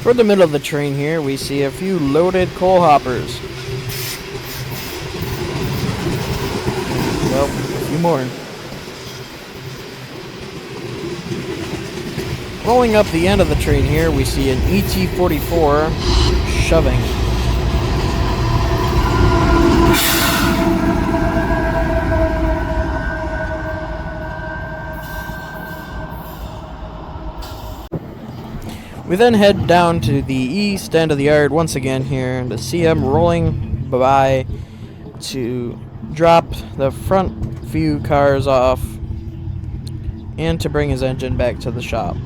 Toward the middle of the train here, we see a few loaded coal hoppers. Well, a few more. Rolling up the end of the train here, we see an ET-44 shoving. We then head down to the east end of the yard once again here to see him rolling by to drop the front few cars off and to bring his engine back to the shop.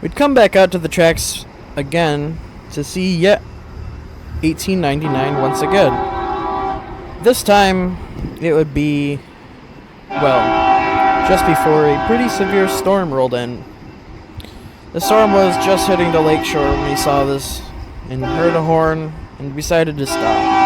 We'd come back out to the tracks again to see yet 1899 once again. This time it would be, well, just before a pretty severe storm rolled in. The storm was just hitting the lakeshore when we saw this and heard a horn and decided to stop.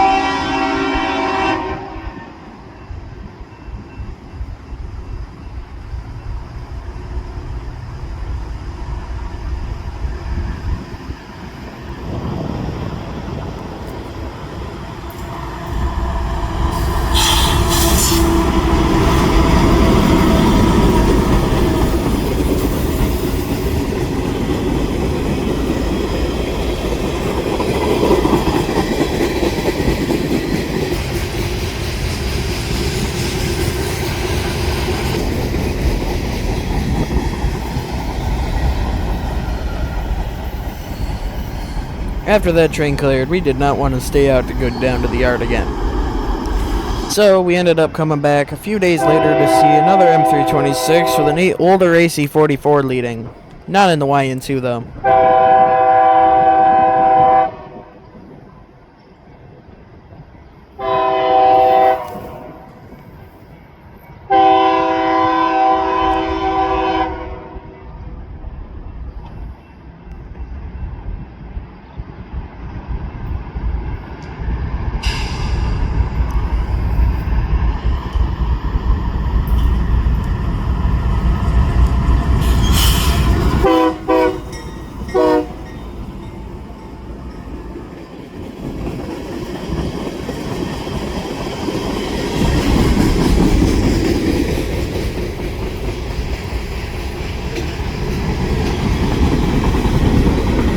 After that train cleared, we did not want to stay out to go down to the yard again. So we ended up coming back a few days later to see another M326 with an older AC-44 leading. Not in the YN2 though.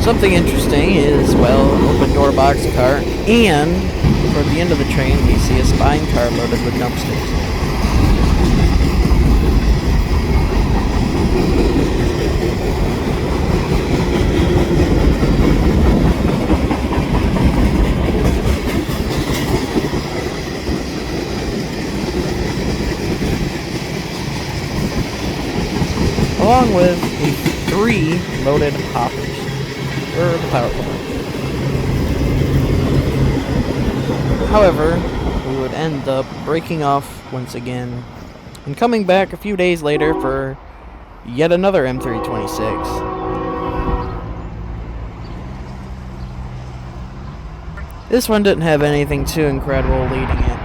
Something interesting is, well, open door box car, and toward the end of the train we see a spine car loaded with dumpsters. Along with the 3 loaded hoppers. Or the power plant. However, we would end up breaking off once again and coming back a few days later for yet another M326. This one didn't have anything too incredible leading it.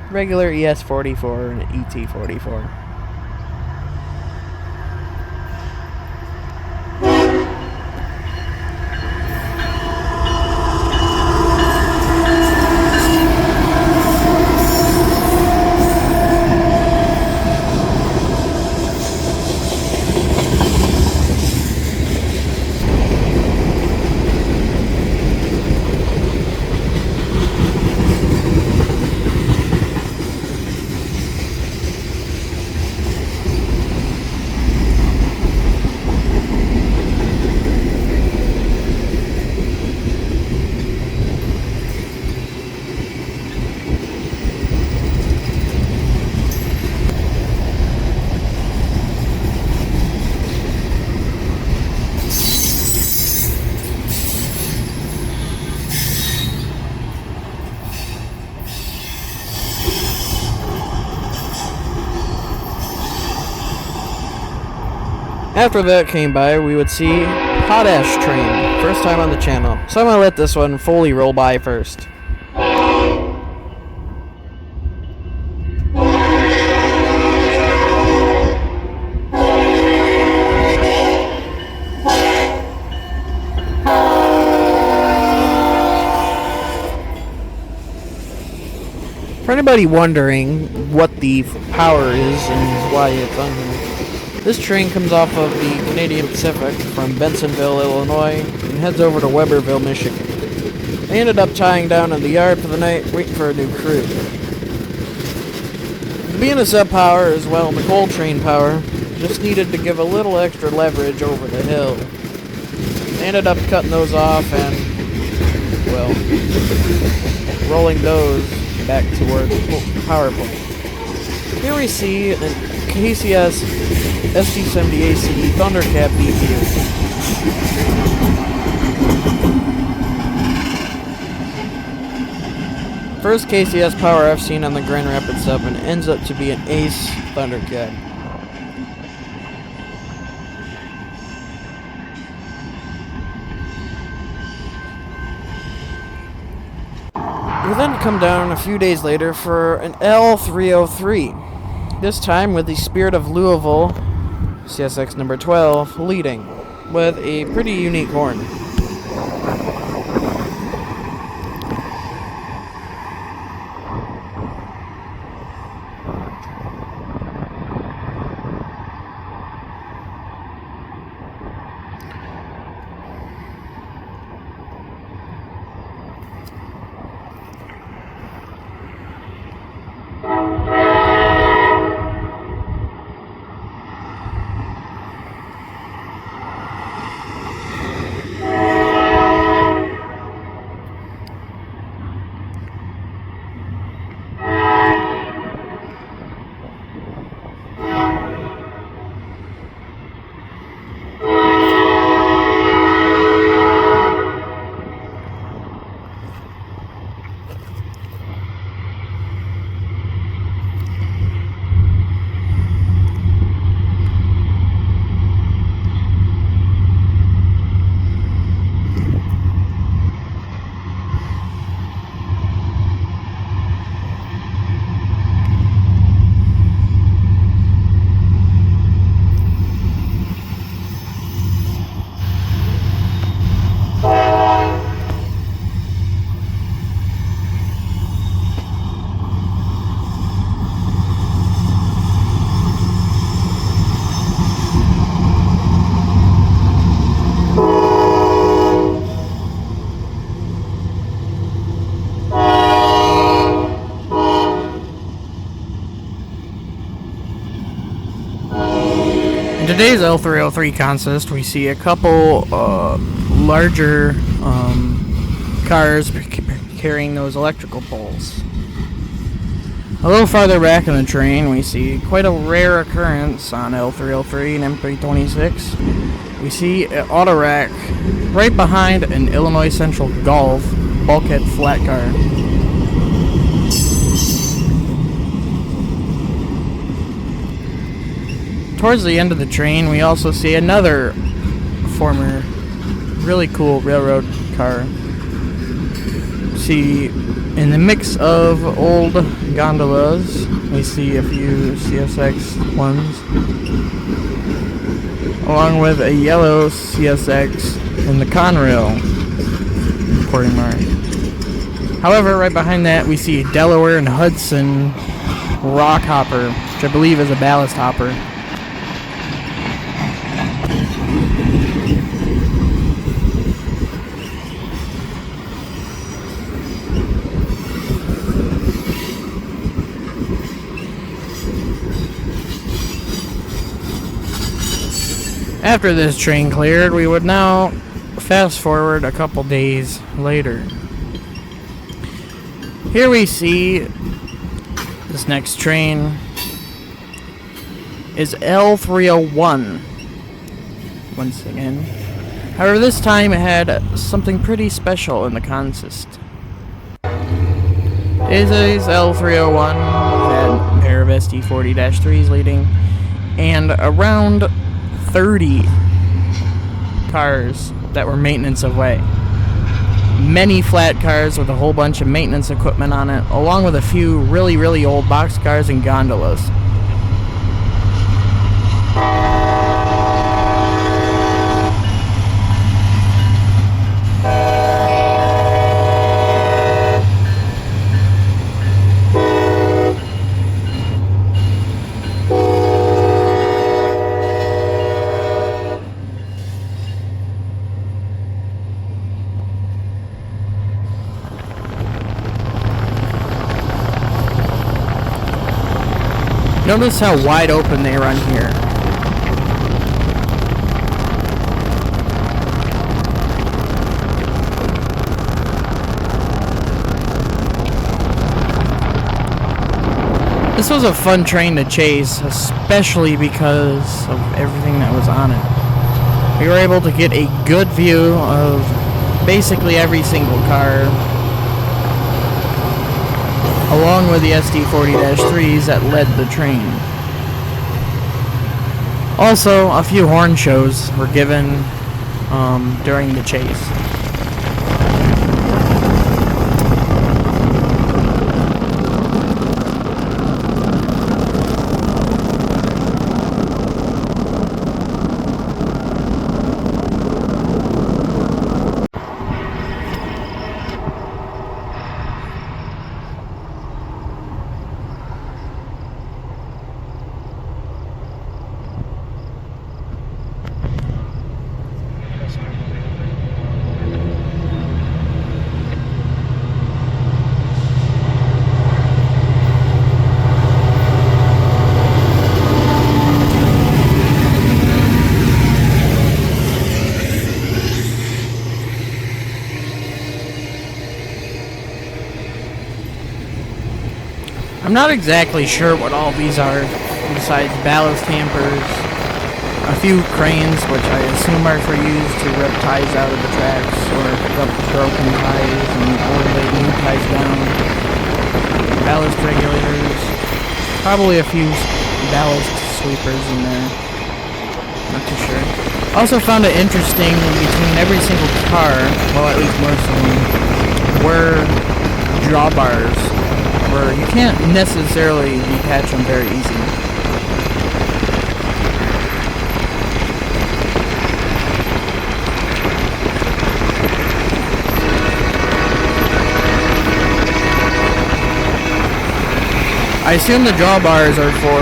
Regular ES44 and ET44. After that came by, we would see Potash Train, first time on the channel. So I'm going to let this one fully roll by first. For anybody wondering what the power is and why it's on here, this train comes off of the Canadian Pacific from Bensonville, Illinois, and heads over to Weberville, Michigan. They ended up tying down in the yard for the night, waiting for a new crew. Being a sub power as well, the coal train power just needed to give a little extra leverage over the hill. They ended up cutting those off and, well, rolling those back towards the power plant. Here we see an KCS SD70ACE Thundercat BPU. First KCS power I've seen on the Grand Rapids sub, and ends up to be an Ace Thundercat. We then come down a few days later for an L303. This time with the Spirit of Louisville, CSX number 12, leading, with a pretty unique horn. today's L303 consist, we see a couple larger cars carrying those electrical poles. A little farther back in the train, we see quite a rare occurrence on L303 and M326. We see an auto rack right behind an Illinois Central Golf bulkhead flat car. Towards the end of the train, we also see another former really cool railroad car. See, in the mix of old gondolas, we see a few CSX ones, along with a yellow CSX in the Conrail reporting mark. However, right behind that, we see a Delaware and Hudson rock hopper, which I believe is a ballast hopper. After this train cleared, we would now fast forward a couple days later. Here we see this next train is L301 once again. However, this time it had something pretty special in the consist. Today's L301 had a pair of SD40-3s leading and around 30 cars that were maintenance away. Many flat cars with a whole bunch of maintenance equipment on it, along with a few really old boxcars and gondolas. Notice how wide open they run here. This was a fun train to chase, especially because of everything that was on it. We were able to get a good view of basically every single car, along with the SD40-3s that led the train. Also, a few horn shows were given during the chase. I'm not exactly sure what all these are, besides ballast hampers, a few cranes, which I assume are for use to rip ties out of the tracks, or pick up broken ties or lay new ties down, ballast regulators, probably a few ballast sweepers in there, not too sure. Also found it interesting, between every single car, well at least most of them, were drawbars, where you can't necessarily detach them very easily. I assume the drawbars are for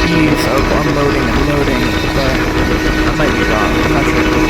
ease of unloading and loading, but I might be wrong, I'm not sure.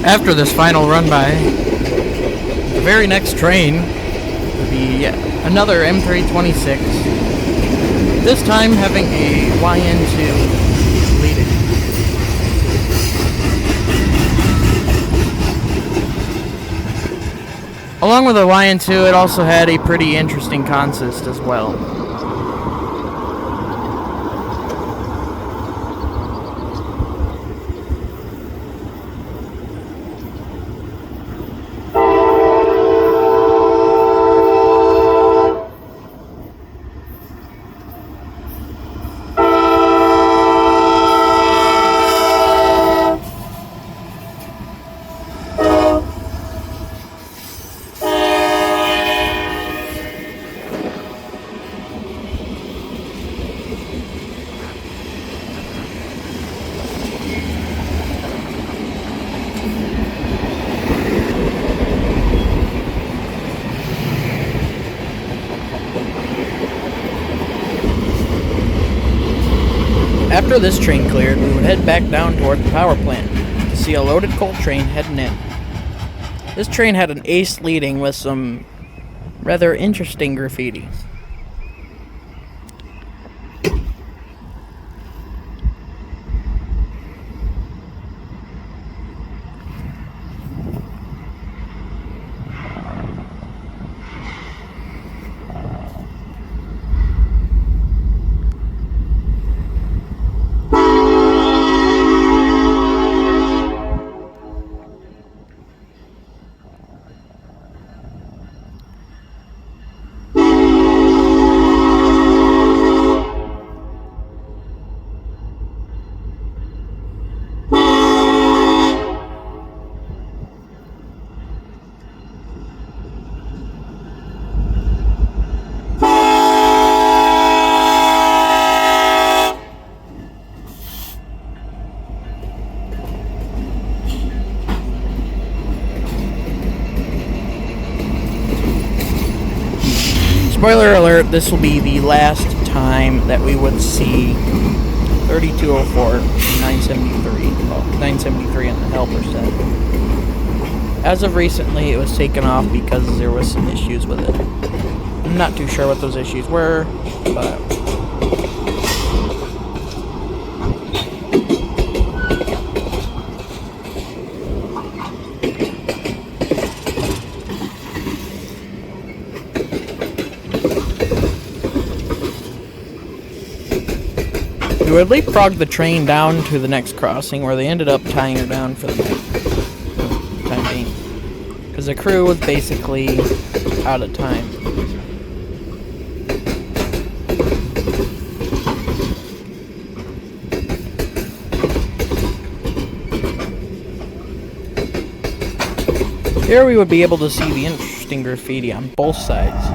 After this final run by, the very next train would be another M326, this time having a YN2 leading. Along with the YN2, it also had a pretty interesting consist as well. After this train cleared, we would head back down toward the power plant to see a loaded coal train heading in. This train had an ace leading with some rather interesting graffiti. Spoiler alert, this will be the last time that we would see 3204 and 973. Well, 973 in the helper set. As of recently, it was taken off because there was some issues with it. I'm not too sure what those issues were, but... we would leapfrog the train down to the next crossing, where they ended up tying her down for the time being. Because the crew was basically out of time. Here we would be able to see the interesting graffiti on both sides.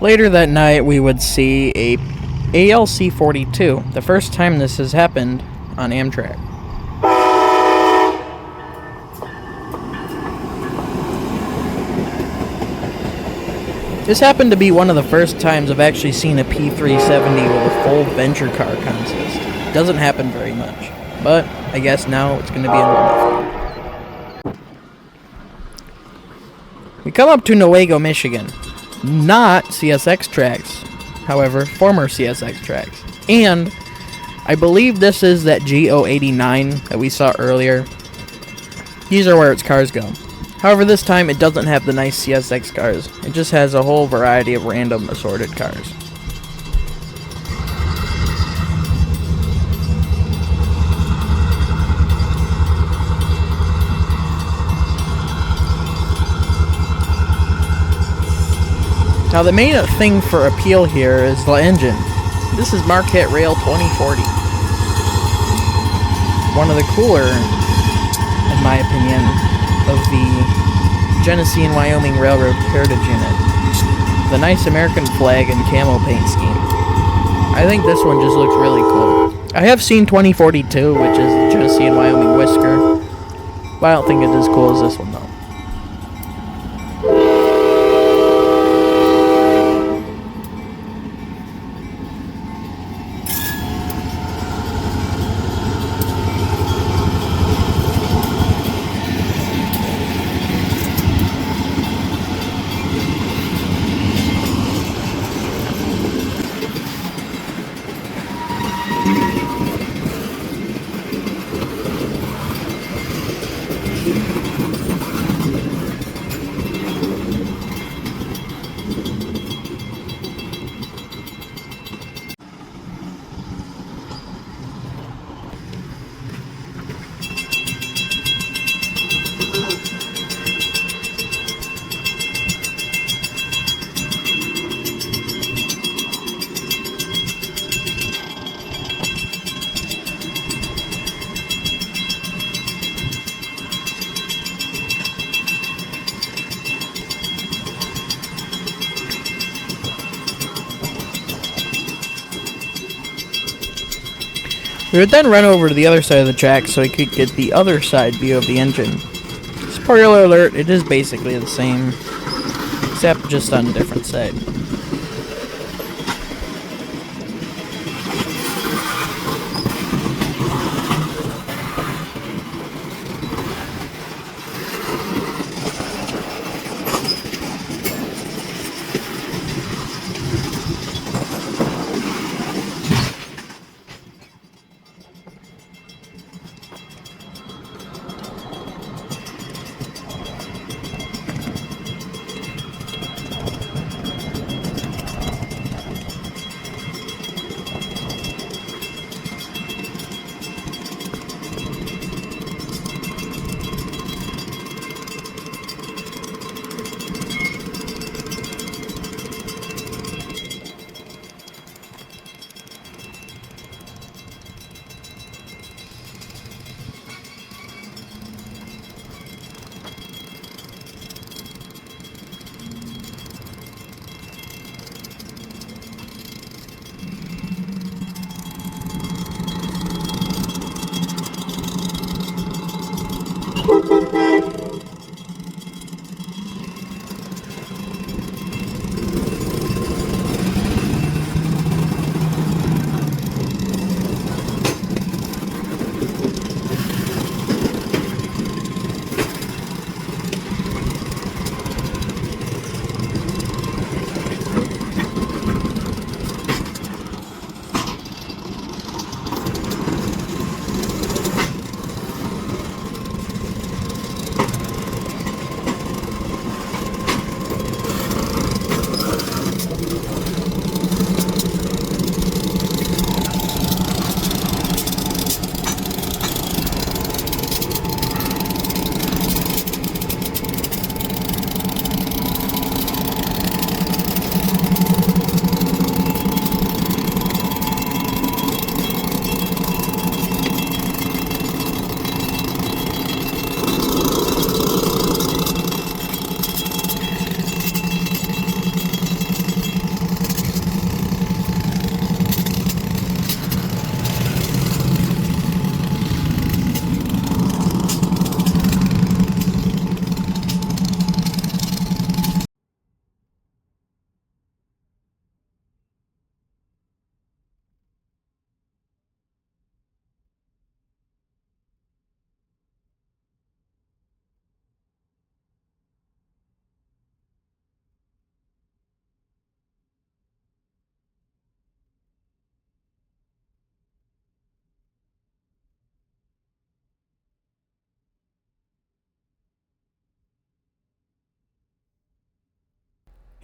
Later that night, we would see a ALC-42, the first time this has happened on Amtrak. This happened to be one of the first times I've actually seen a P370 with a full venture car consist. It doesn't happen very much, but I guess now it's going to be a normal thing. We come up to Newaygo, Michigan. Not CSX tracks, however, former CSX tracks. And I believe this is that G089 that we saw earlier. These are where its cars go. However, this time it doesn't have the nice CSX cars. It just has a whole variety of random assorted cars. Now the main thing for appeal here is the engine. This is Marquette Rail 2040. One of the cooler, in my opinion, of the Genesee and Wyoming Railroad Heritage Unit. The nice American flag and camo paint scheme. I think this one just looks really cool. I have seen 2042, which is the Genesee and Wyoming Whisker, but I don't think it's as cool as this one though. We would then run over to the other side of the track so we could get the other side view of the engine. Spoiler alert, it is basically the same, except just on a different side.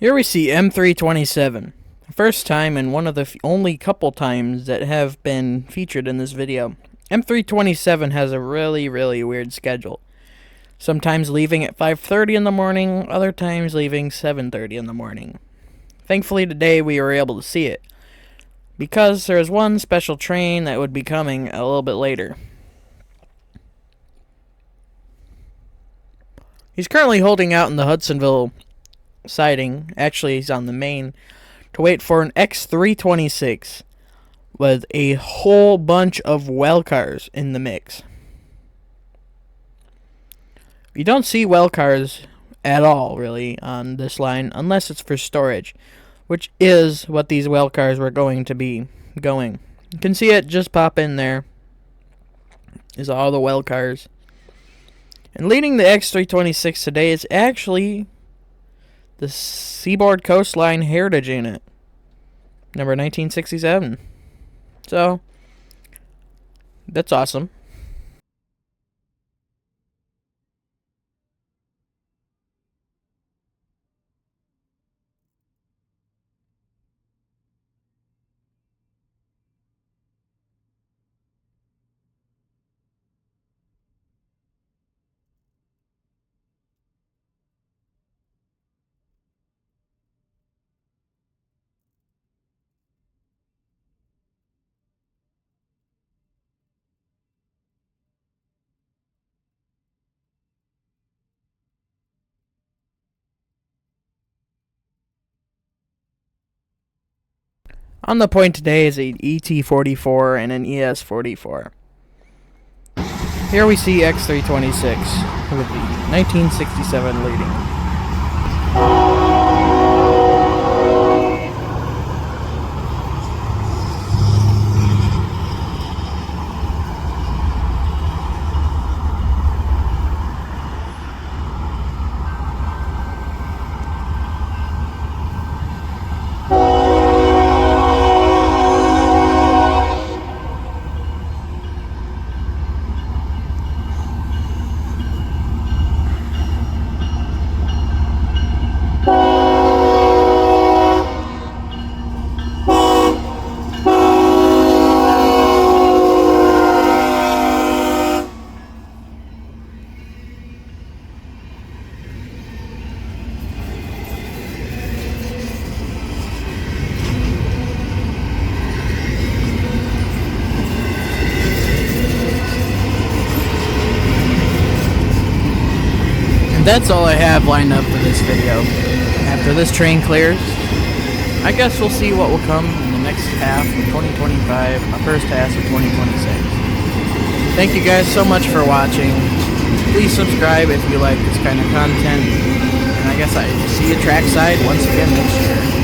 Here we see M327. First time and one of the only couple times that have been featured in this video. M327 has a really weird schedule. Sometimes leaving at 5:30 in the morning, other times leaving 7:30 in the morning. Thankfully today we were able to see it, because there is one special train that would be coming a little bit later. He's currently holding out in the Hudsonville siding, actually he's on the main, to wait for an X326 with a whole bunch of well cars in the mix. You don't see well cars at all, really, on this line, unless it's for storage, which is what these well cars were going to be going. You can see it just pop in there. Is all the well cars. And leading the X326 today is actually the Seaboard Coastline Heritage Unit, number 1967. So, that's awesome. On the point today is an ET44 and an ES44. Here we see X326 with the 1967 leading. And that's all I have lined up for this video. After this train clears, I guess we'll see what will come in the next half of 2025 and the first half of 2026. Thank you guys so much for watching. Please subscribe if you like this kind of content. And I guess I see you trackside once again next year.